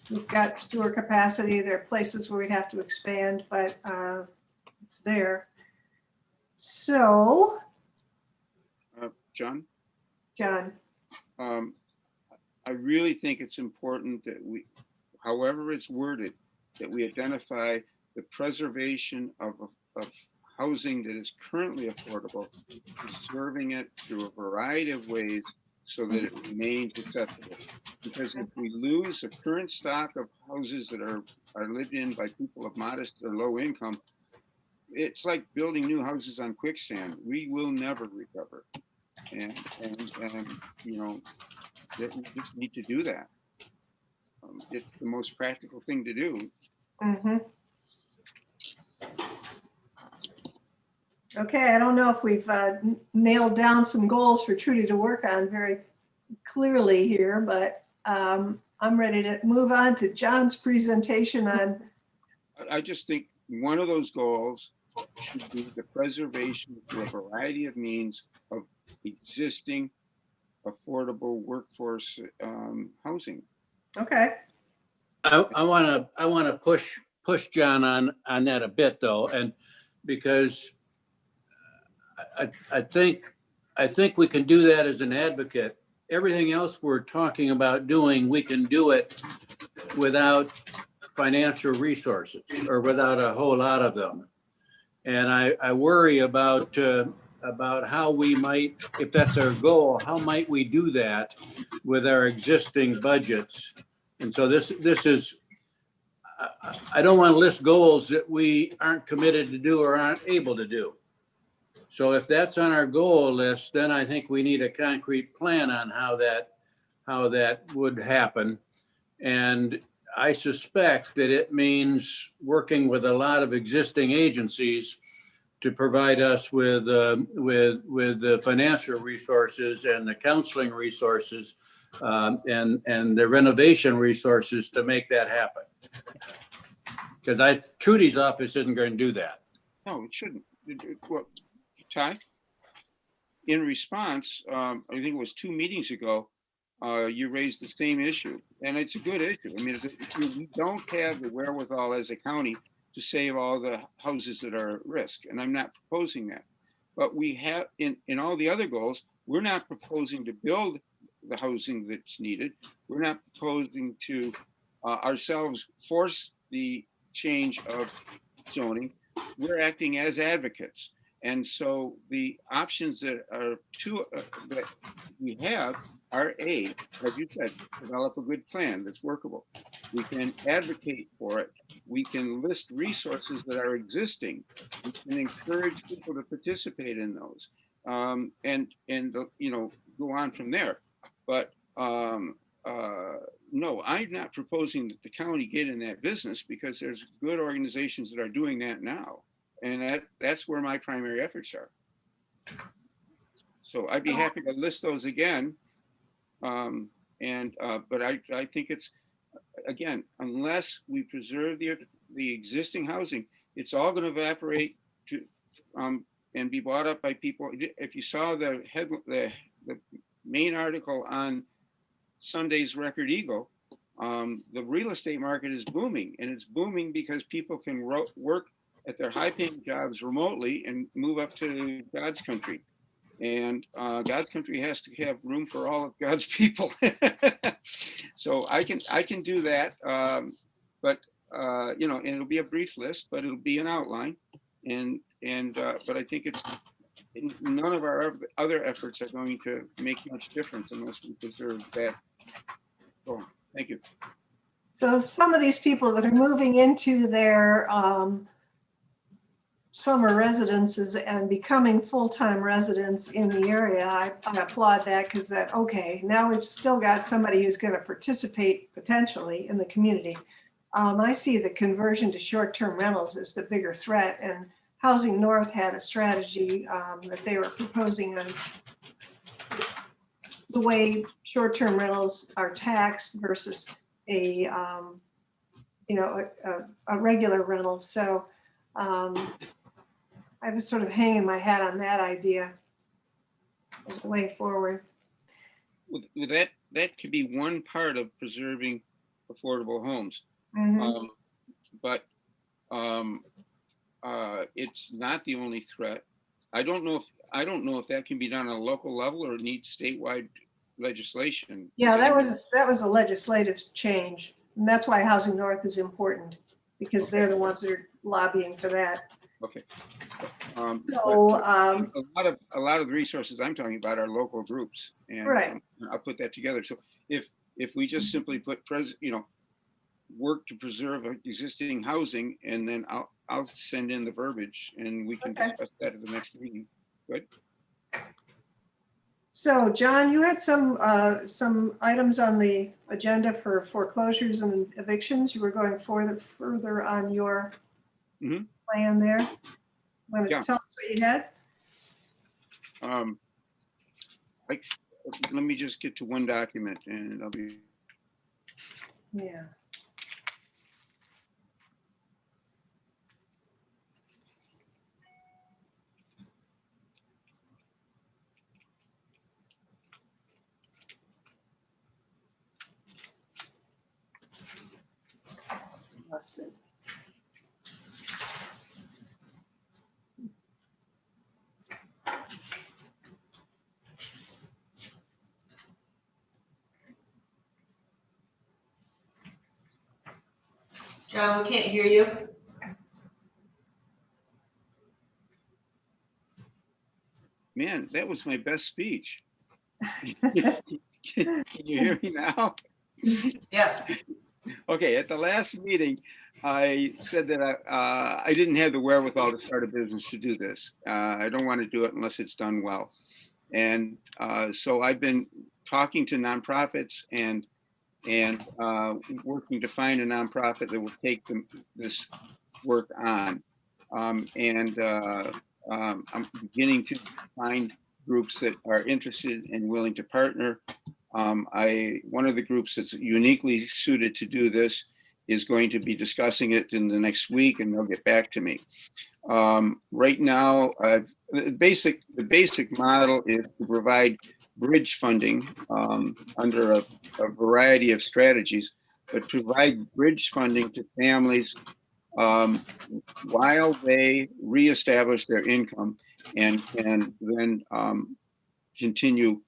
We've got sewer capacity. There are places where we'd have to expand, but it's there. So, John? John. I really think it's important that we, however it's worded, that we identify the preservation of housing that is currently affordable, preserving it through a variety of ways so that it remains accessible. Because if we lose the current stock of houses that are lived in by people of modest or low income, it's like building new houses on quicksand. We will never recover. And that we just need to do that. It's the most practical thing to do. Mm-hmm. Okay, I don't know if we've nailed down some goals for Trudy to work on very clearly here, but I'm ready to move on to John's presentation on. I just think one of those goals should be the preservation through a variety of means of existing affordable workforce housing. Okay. I want to push John on that a bit though, and because I think we can do that as an advocate. Everything else we're talking about doing, we can do it without financial resources or without a whole lot of them. And I worry about how we might, if that's our goal, how might we do that with our existing budgets? And so this is, I don't want to list goals that we aren't committed to do or aren't able to do. So if that's on our goal list, then I think we need a concrete plan on how that would happen. And I suspect that it means working with a lot of existing agencies to provide us with the financial resources and the counseling resources and the renovation resources to make that happen. Because Trudy's office isn't going to do that. No, it shouldn't. Well, Ty, in response, I think it was 2 meetings ago, you raised the same issue, and it's a good issue. I mean, we don't have the wherewithal as a county to save all the houses that are at risk, and I'm not proposing that. But we have, in all the other goals, we're not proposing to build the housing that's needed. We're not proposing to ourselves force the change of zoning. We're acting as advocates. And so the options that are that we have are A, as you said, develop a good plan that's workable. We can advocate for it. We can list resources that are existing. We can encourage people to participate in those, and go on from there. But no, I'm not proposing that the county get in that business, because there's good organizations that are doing that now. And that's where my primary efforts are. So I'd be happy to list those again. But I think it's, again, unless we preserve the existing housing, it's all going to evaporate and be bought up by people. If you saw the main article on Sunday's Record Eagle, the real estate market is booming, and it's booming because people can work at their high-paying jobs remotely and move up to God's country. And God's country has to have room for all of God's people. So I can do that. But you know, and it'll be a brief list, but it'll be an outline. But I think none of our other efforts are going to make much difference unless we preserve that. Oh, thank you. So some of these people that are moving into their summer residences and becoming full-time residents in the area, I applaud that, because okay, now we've still got somebody who's going to participate potentially in the community. I see the conversion to short-term rentals as the bigger threat, and Housing North had a strategy that they were proposing on the way short-term rentals are taxed versus a regular rental. So I was sort of hanging my hat on that idea as a way forward. Well, that could be one part of preserving affordable homes. Mhm. But it's not the only threat. I don't know if that can be done on a local level or it needs statewide legislation. Yeah, that was a legislative change, and that's why Housing North is important, because they're the ones that are lobbying for that. Okay. So a lot of the resources I'm talking about are local groups, and right. I'll put that together. So if we just simply put work to preserve existing housing, and then I'll send in the verbiage and we can discuss that at the next meeting. Good. So John, you had some items on the agenda for foreclosures and evictions. You were going further on your plan there. Want to tell us what you had? Let me just get to one document and I'll be. Yeah. Lost it. John, we can't hear you. Man, that was my best speech. Can you hear me now? Yes. Okay, at the last meeting, I said that I didn't have the wherewithal to start a business to do this. I don't want to do it unless it's done well. And so I've been talking to nonprofits and working to find a nonprofit that will take this work on. I'm beginning to find groups that are interested and willing to partner. One of the groups that's uniquely suited to do this is going to be discussing it in the next week, and they'll get back to me. Right now, the basic model is to provide bridge funding under a variety of strategies, but provide bridge funding to families while they reestablish their income and can then continue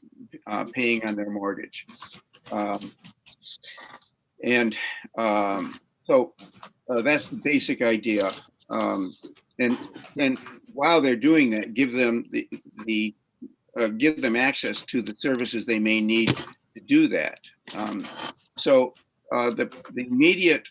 paying on their mortgage. So that's the basic idea. And while they're doing that, give them give them access to the services they may need to do that. So the immediate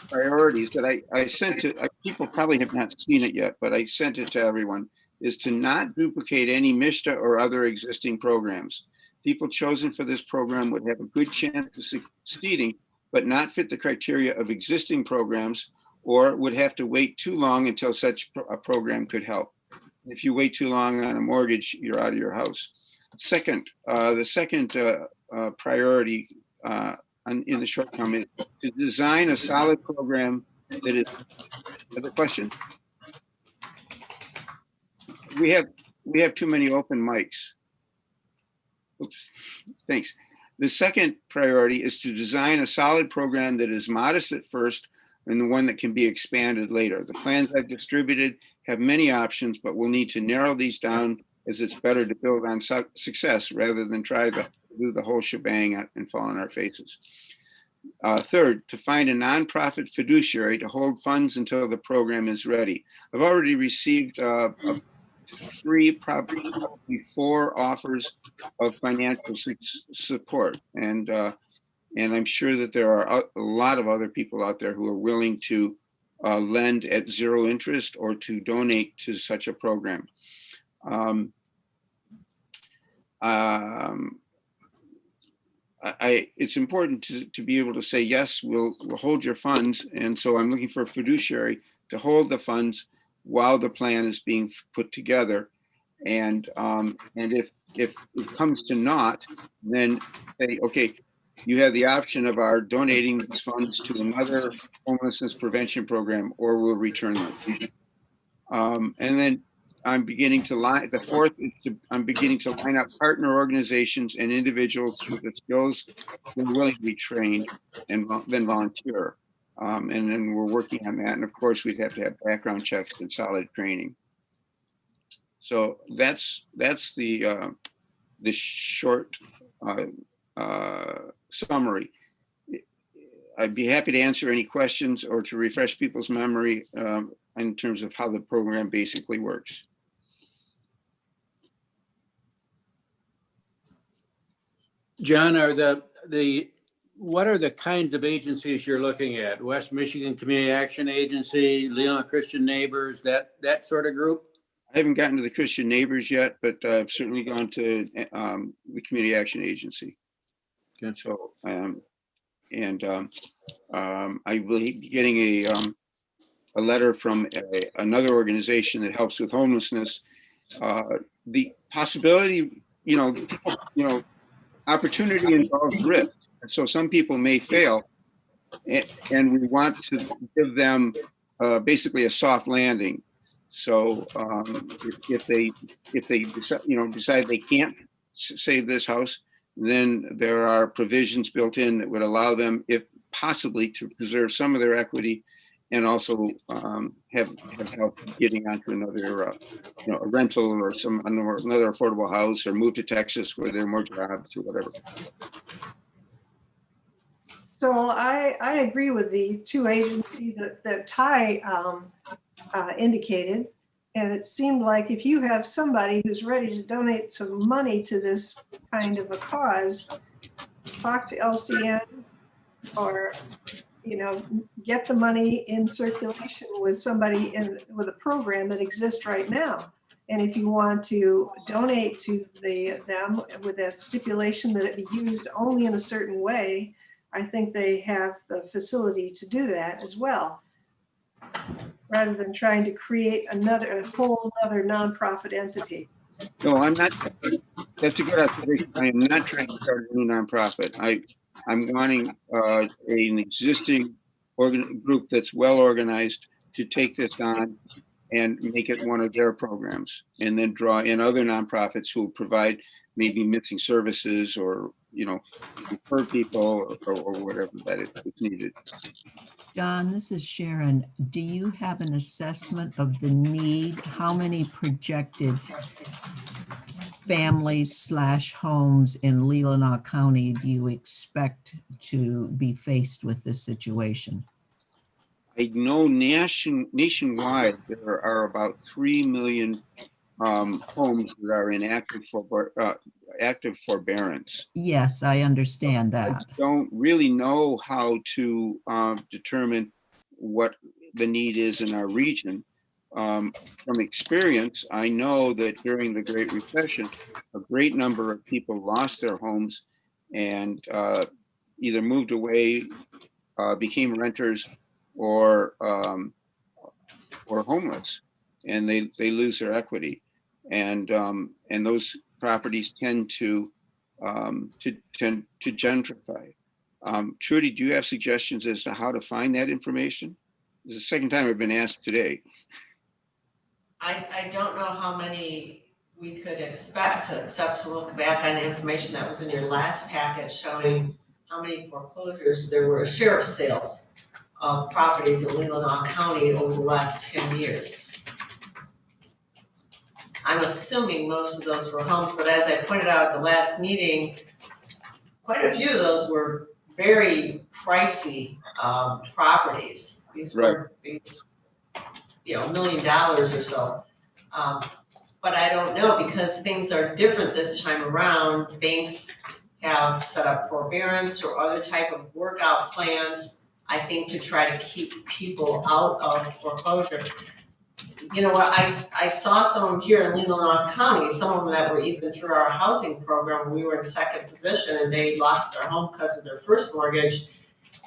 priorities that I sent to people probably have not seen it yet, but I sent it to everyone, is to not duplicate any MISTA or other existing programs. People chosen for this program would have a good chance of succeeding, but not fit the criteria of existing programs, or would have to wait too long until such a program could help. If you wait too long on a mortgage, you're out of your house. Second, the second priority in the short term is to design a solid program that is. Other question? We have too many open mics. Oops, thanks. The second priority is to design a solid program that is modest at first and the one that can be expanded later. The plans I've distributed have many options, but we'll need to narrow these down as it's better to build on success rather than try to do the whole shebang and fall on our faces. Third, to find a nonprofit fiduciary to hold funds until the program is ready. I've already received probably 4 offers of financial support, and I'm sure that there are a lot of other people out there who are willing to lend at 0 interest or to donate to such a program. It's important to be able to say, yes, we'll hold your funds. And so I'm looking for a fiduciary to hold the funds while the plan is being put together. And if it comes to naught, then say, okay, you have the option of our donating these funds to another homelessness prevention program, or we'll return them. And then I'm beginning to line, the fourth is I'm beginning to line up partner organizations and individuals with the skills who are willing to be trained and then volunteer. And then we're working on that. And of course, we'd have to have background checks and solid training. So that's the short summary. I'd be happy to answer any questions or to refresh people's memory in terms of how the program basically works. John, what are the kinds of agencies you're looking at? West Michigan Community Action Agency, Leelanau Christian Neighbors, that sort of group? I haven't gotten to the Christian Neighbors yet, but I've certainly gone to the Community Action Agency. Okay. So, I will be getting a letter from another organization that helps with homelessness. The possibility, opportunity involves risk. And so some people may fail, and we want to give them basically a soft landing. So if they decide they can't save this house, then there are provisions built in that would allow them, if possibly, to preserve some of their equity and also have help getting onto another a rental or another affordable house, or move to Texas where there are more jobs or whatever. So I agree with the 2 agencies that Ty indicated. And it seemed like if you have somebody who's ready to donate some money to this kind of a cause, talk to LCN or, get the money in circulation with somebody with a program that exists right now. And if you want to donate to them with a stipulation that it be used only in a certain way, I think they have the facility to do that as well, rather than trying to create a whole other nonprofit entity. No, I'm not. That's a good observation. I am not trying to start a new nonprofit. I'm wanting an existing group that's well organized to take this on and make it one of their programs, and then draw in other nonprofits who will provide maybe missing services or refer people or whatever that is needed. John, this is Sharon. Do you have an assessment of the need? How many projected families/homes in Leelanau County do you expect to be faced with this situation? I know nationwide there are about 3 million homes that are in active forbearance. Yes, I understand that. I don't really know how to determine what the need is in our region. From experience, I know that during the Great Recession, a great number of people lost their homes and either moved away, became renters, or homeless, and they lose their equity, and those properties tend to gentrify. Trudy, do you have suggestions as to how to find that information? This is the second time I've been asked today. I don't know how many we could expect, except to look back on the information that was in your last packet showing how many foreclosures there were, sheriff's sales of properties in Leelanau County over the last 10 years. I'm assuming most of those were homes, but as I pointed out at the last meeting, quite a few of those were very pricey, properties. These were, these, $1 million or so. But I don't know, because things are different this time around. Banks have set up forbearance or other type of workout plans, I think, to try to keep people out of foreclosure. You know what, I saw some of them here in Leelanau County, some of them that were even through our housing program. We were in second position and they lost their home because of their first mortgage.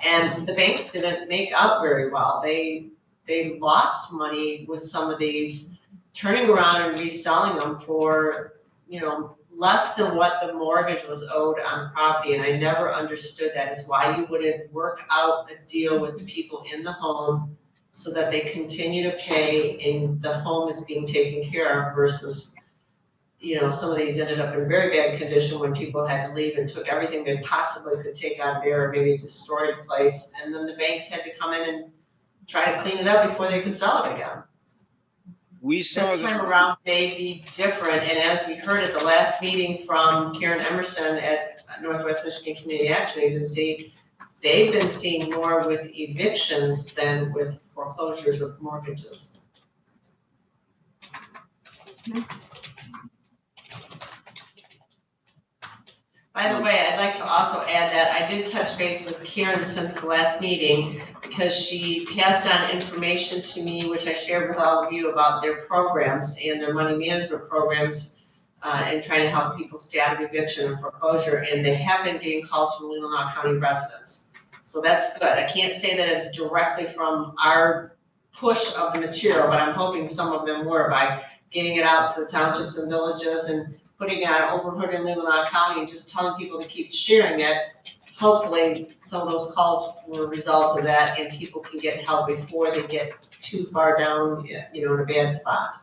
And the banks didn't make out very well. They lost money with some of these, turning around and reselling them for, less than what the mortgage was owed on the property. And I never understood that. It's why you wouldn't work out a deal with the people in the home so that they continue to pay and the home is being taken care of versus, some of these ended up in very bad condition when people had to leave and took everything they possibly could take out of there, or maybe destroyed the place. And then the banks had to come in and try to clean it up before they could sell it again. We saw This time around may be different, and as we heard at the last meeting from Karen Emerson at Northwest Michigan Community Action Agency, they've been seeing more with evictions than with foreclosures of mortgages. By the way, I'd like to also add that I did touch base with Karen since the last meeting, because she passed on information to me, which I shared with all of you, about their programs and their money management programs, and trying to help people stay out of eviction and foreclosure. And they have been getting calls from Leelanau County residents. So that's good. I can't say that it's directly from our push of the material, but I'm hoping some of them were, by getting it out to the townships and villages and putting it on Overhood in Leelanau County and just telling people to keep sharing it. Hopefully some of those calls were a result of that and people can get help before they get too far down, in a bad spot.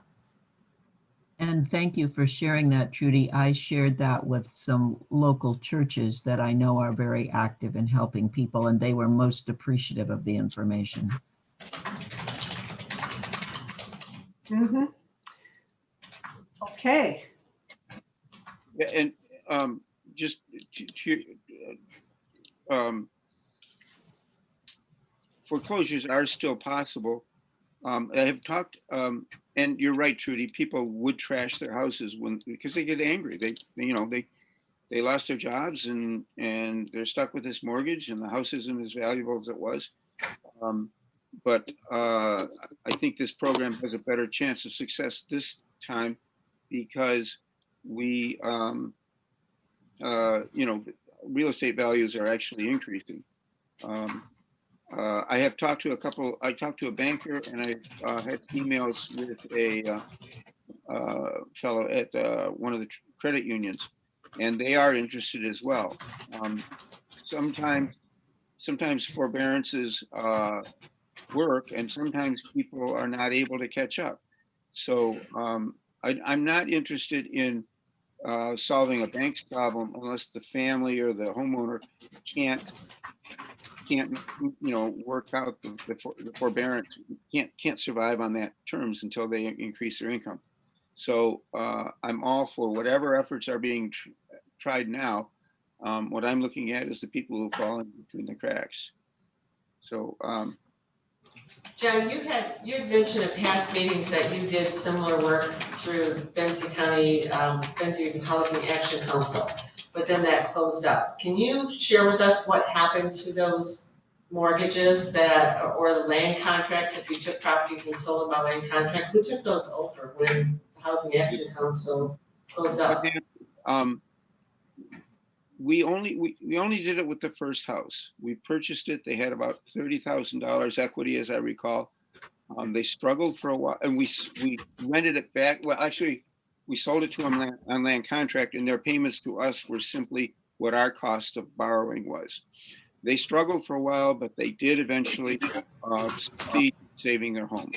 And thank you for sharing that, Trudy. I shared that with some local churches that I know are very active in helping people, and they were most appreciative of the information. Mm-hmm. Okay. And just foreclosures are still possible. I have talked, and you're right, Trudy. People would trash their houses because they get angry. They lost their jobs and they're stuck with this mortgage, and the house isn't as valuable as it was. But I think this program has a better chance of success this time because we, real estate values are actually increasing. I have talked to I talked to a banker, and I had emails with a fellow at one of the credit unions, and they are interested as well. Sometimes forbearances work, and sometimes people are not able to catch up. So I'm not interested in solving a bank's problem unless the family or the homeowner can't work out the forbearance, can't survive on that terms until they increase their income. So I'm all for whatever efforts are being tried now. What I'm looking at is the people who fall in between the cracks. So John, you had mentioned in past meetings that you did similar work through Benson County, Benson Housing Action Council, but then that closed up. Can you share with us what happened to those mortgages or the land contracts, if you took properties and sold them by land contract? Who took those over when the Housing Action Council closed up? We only did it with the first house. We purchased it. They had about $30,000 equity, as I recall. They struggled for a while, and we rented it back. Well, actually, we sold it to them on land contract, and their payments to us were simply what our cost of borrowing was. They struggled for a while, but they did eventually succeed in saving their home.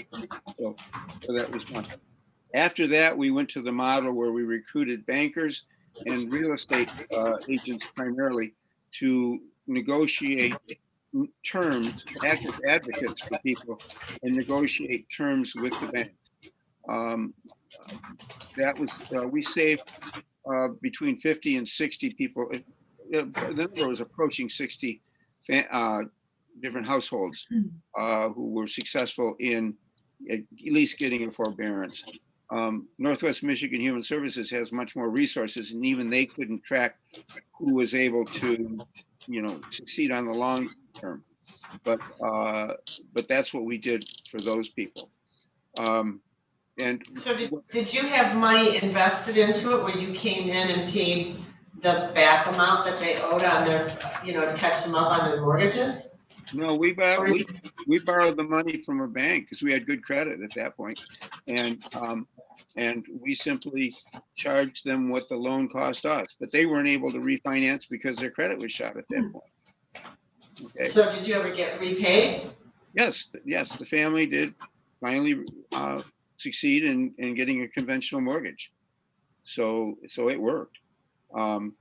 So that was one. After that, we went to the model where we recruited bankers and real estate agents primarily to negotiate terms, act as advocates for people, and negotiate terms with the bank. that was, we saved between 50 and 60 people. The number was approaching 60 different households who were successful in at least getting a forbearance. Northwest Michigan Human Services has much more resources, and even they couldn't track who was able to, succeed on the long term. But that's what we did for those people. And So did you have money invested into it where you came in and paid the back amount that they owed on their, to catch them up on their mortgages? no, we borrowed the money from a bank because we had good credit at that point, and we simply charged them what the loan cost us. But they weren't able to refinance because their credit was shot at that point. Okay. So did you ever get repaid? Yes, the family did finally succeed in getting a conventional mortgage. So it worked. In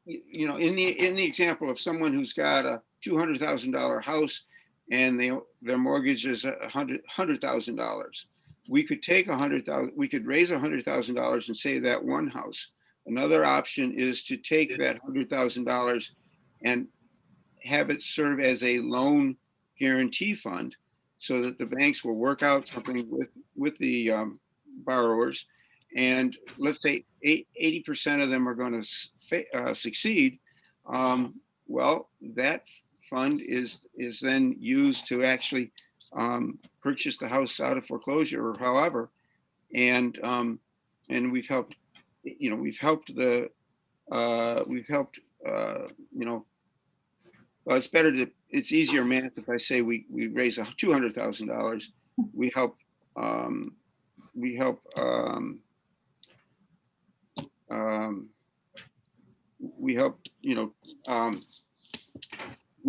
the example of someone who's got a $200,000 house and their mortgage is $100,000, we could take we could raise $100,000 and save that one house. Another option is to take that $100,000 and have it serve as a loan guarantee fund, so that the banks will work out something with the borrowers, and let's say 80% of them are going to succeed. Well, that fund is then used to actually purchase the house out of foreclosure or however, and we've helped. Well, it's easier math if I say we raise $200,000. We help we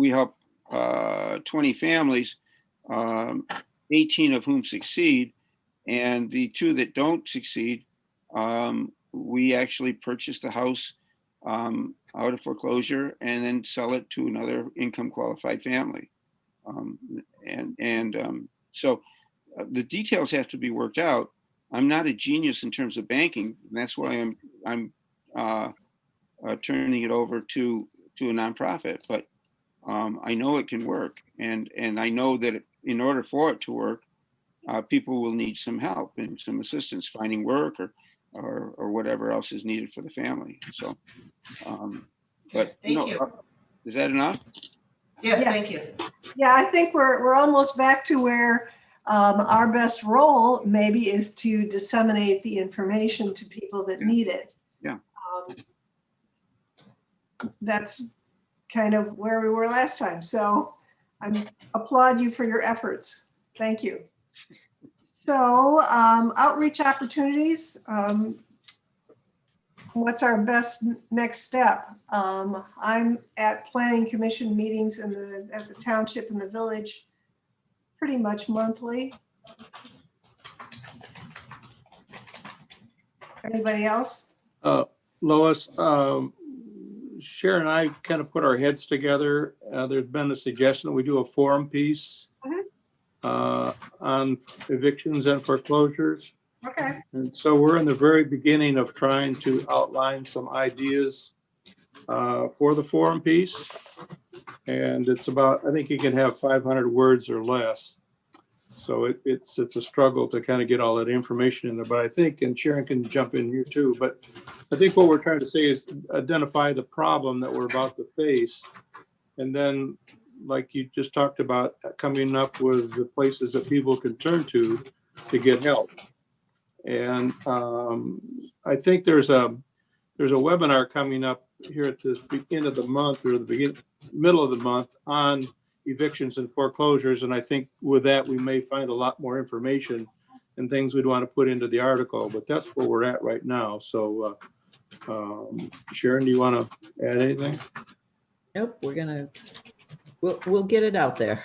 help 20 families, 18 of whom succeed, and the 2 that don't succeed, we actually purchase the house out of foreclosure and then sell it to another income qualified family. So the details have to be worked out. I'm not a genius in terms of banking, and that's why I'm turning it over to a nonprofit. But I know it can work, and I know that in order for it to work, people will need some help and some assistance finding work or whatever else is needed for the family. So, but Thank you. Is that enough? Yes, Yeah. thank you. Yeah, I think we're almost back to where our best role maybe is to disseminate the information to people that need it. Yeah. That's kind of where we were last time. So I applaud you for your efforts. Thank you. So outreach opportunities. What's our best next step? I'm at planning commission meetings at the township and the village pretty much monthly. Anybody else? Lois, Sharon and I kind of put our heads together. There's been a suggestion that we do a forum piece on evictions and foreclosures. Okay. And so we're in the very beginning of trying to outline some ideas for the forum piece. And it's about, I think you can have 500 words or less. So it's a struggle to kind of get all that information in there. But I think, and Sharon can jump in here too, but I think what we're trying to say is identify the problem that we're about to face. And then, like you just talked about, coming up with the places that people can turn to get help. And I think there's a webinar coming up here at this beginning of the month or the middle of the month on evictions and foreclosures. And I think with that, we may find a lot more information and things we'd want to put into the article, but that's where we're at right now. So Sharon, do you want to add anything? Nope, we'll get it out there.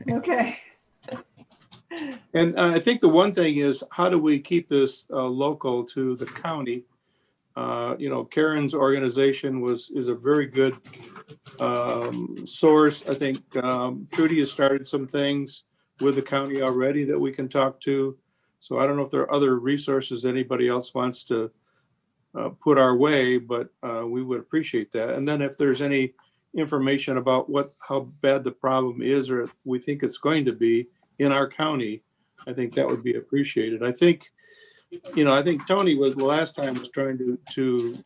Okay. And I think the one thing is, how do we keep this local to the county? Karen's organization is a very good source. I think Trudy has started some things with the county already that we can talk to. So I don't know if there are other resources anybody else wants to put our way, but we would appreciate that. And then if there's any information about how bad the problem is, or we think it's going to be in our county, I think that would be appreciated. I think Tony was the last time was trying to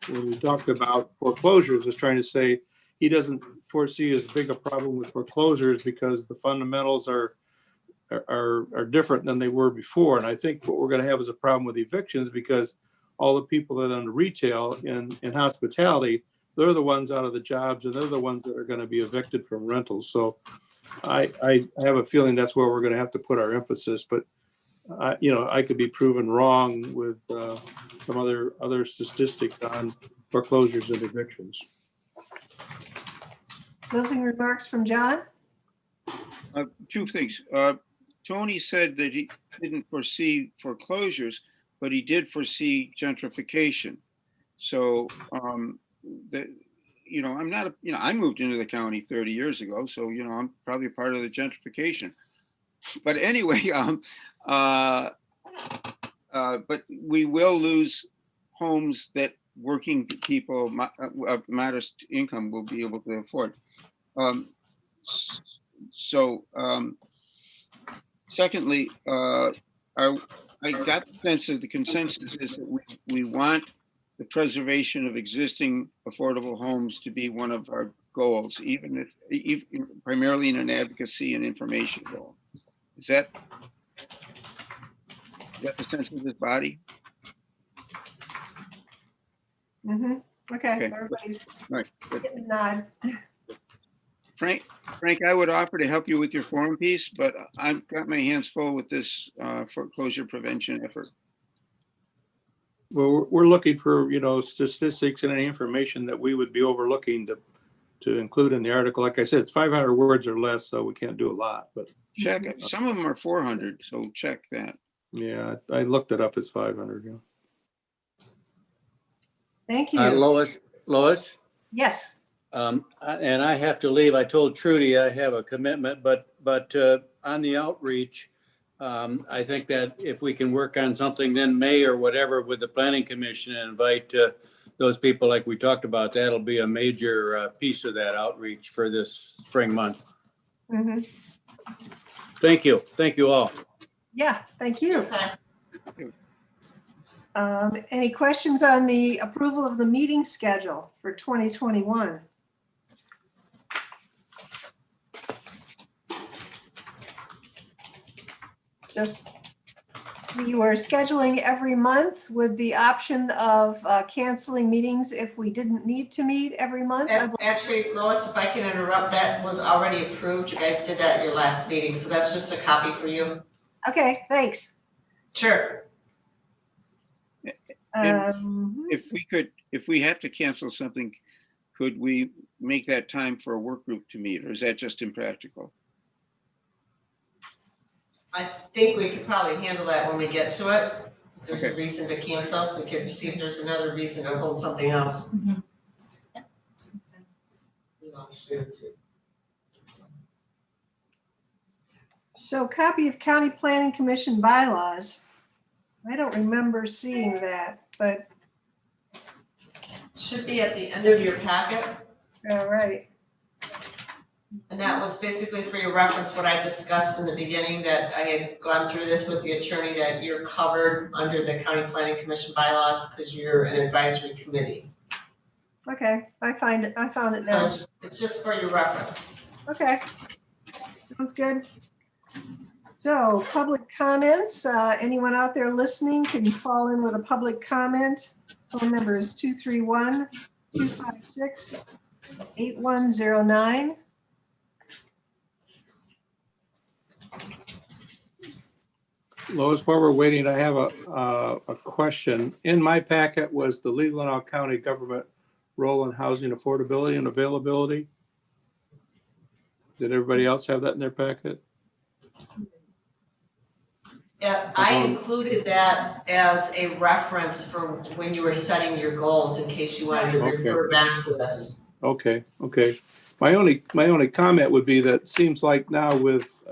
when we talked about foreclosures, was trying to say he doesn't foresee as big a problem with foreclosures because the fundamentals are different than they were before. And I think what we're going to have is a problem with evictions, because all the people that are in retail and hospitality, they're the ones out of the jobs, and they're the ones that are going to be evicted from rentals. So I have a feeling that's where we're going to have to put our emphasis. But I could be proven wrong with some other statistic on foreclosures and evictions. Closing remarks from John? Two things. Tony said that he didn't foresee foreclosures, but he did foresee gentrification. So I'm not I moved into the county 30 years ago, so I'm probably part of the gentrification. But anyway, but we will lose homes that working people of modest income will be able to afford. Secondly, I got the sense that the consensus is that we want the preservation of existing affordable homes to be one of our goals, even primarily in an advocacy and information goal. Is that the sense of this body? Mm-hmm. Okay. Okay. Everybody's Right. getting a nod. Frank, I would offer to help you with your forum piece, but I've got my hands full with this foreclosure prevention effort. Well, we're looking for, statistics and any information that we would be overlooking to include in the article. Like I said, it's 500 words or less, so we can't do a lot, but. Check it. Some of them are 400, so check that. Yeah, I looked it up. It's 500. Yeah. Thank you. Lois? Yes. And I have to leave. I told Trudy I have a commitment, but on the outreach, I think that if we can work on something then May or whatever with the Planning Commission and invite those people like we talked about, that'll be a major piece of that outreach for this spring month. Mm-hmm. Thank you. Thank you all. Yeah, thank you. Any questions on the approval of the meeting schedule for 2021? We were scheduling every month with the option of canceling meetings if we didn't need to meet every month. Actually, Lois, if I can interrupt, that was already approved. You guys did that at your last meeting, so that's just a copy for you. Okay, thanks. Sure. If we have to cancel something, could we make that time for a work group to meet, or is that just impractical? I think we could probably handle that when we get to it. If there's a Okay. reason to cancel, we could see if there's another reason to hold something else. Mhm. So copy of County Planning Commission bylaws. I don't remember seeing that, but Should be at the end of your packet. all right. And that was basically for your reference, what I discussed in the beginning, that I had gone through this with the attorney, that you're covered under the County Planning Commission bylaws because you're an advisory committee. Okay, I found it So now. it's just for your reference. Okay, sounds good. So public comments, anyone out there listening can call in with a public comment. Phone number is 231-256-8109. Lois, while we're waiting, I have a question. In my packet was the Leelanau County government role in housing affordability and availability. Did everybody else have that in their packet? Yeah, I included that as a reference for when you were setting your goals in case you wanted to Okay. refer back to this. Okay. My only comment would be that it seems like now with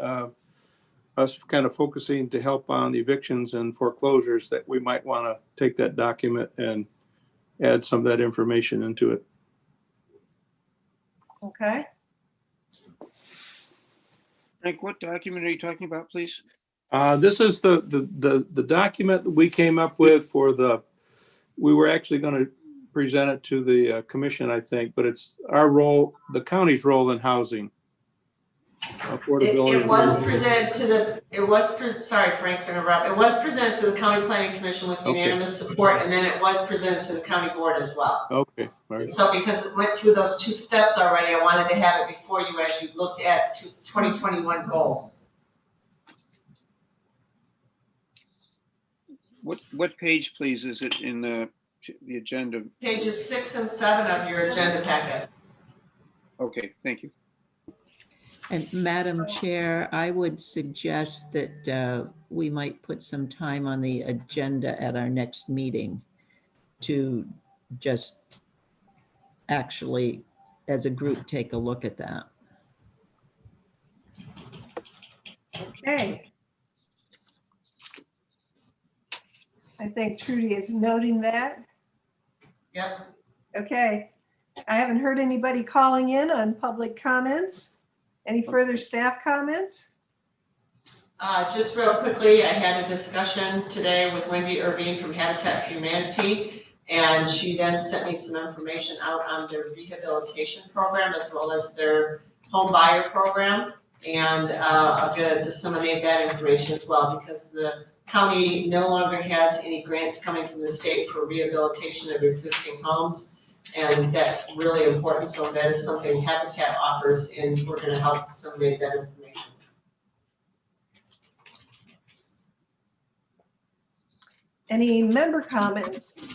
us kind of focusing to help on evictions and foreclosures, that we might want to take that document and add some of that information into it. Okay. Frank, what document are you talking about, please? This is the document that we came up with we were actually going to present it to the commission, I think, but it's our role, the county's role in housing. Affordability. It was presented to the, sorry, Frank, to interrupt. It was presented to the County Planning Commission with unanimous support, and then it was presented to the county board as well. Okay, all right. So because it went through those 2 steps already, I wanted to have it before you as you looked at 2021 goals. What page, please, is it in the agenda? Pages 6 and 7 of your agenda packet. Okay, thank you. And Madam Chair, I would suggest that we might put some time on the agenda at our next meeting to just actually, as a group, take a look at that. Okay. I think Trudy is noting that. Yep. Okay. I haven't heard anybody calling in on public comments. Any further staff comments? Just real quickly, I had a discussion today with Wendy Irving from Habitat for Humanity, and she then sent me some information out on their rehabilitation program as well as their home buyer program. And I'm going to disseminate that information as well, because the county no longer has any grants coming from the state for rehabilitation of existing homes. And that's really important. So that is something Habitat offers, and we're going to help disseminate that information. Any member comments?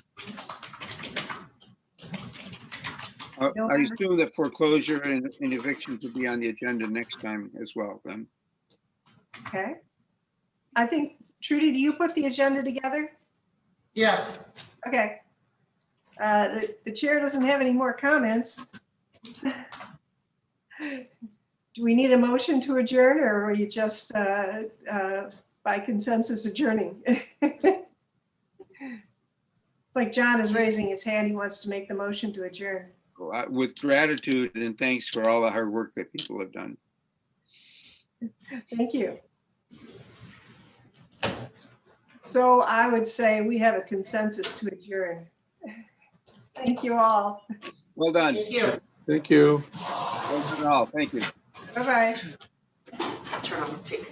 No, I assume that foreclosure and eviction to be on the agenda next time as well, then. Okay. I think, Trudy, do you put the agenda together? Yes. Okay. The chair doesn't have any more comments. Do we need a motion to adjourn, or are you just by consensus adjourning? It's like John is raising his hand. He wants to make the motion to adjourn. With gratitude and thanks for all the hard work that people have done. Thank you. So I would say we have a consensus to adjourn. Thank you all. Well done. Thank you. Thank you. Well done all. Thank you. Bye-bye. Turn on the tape.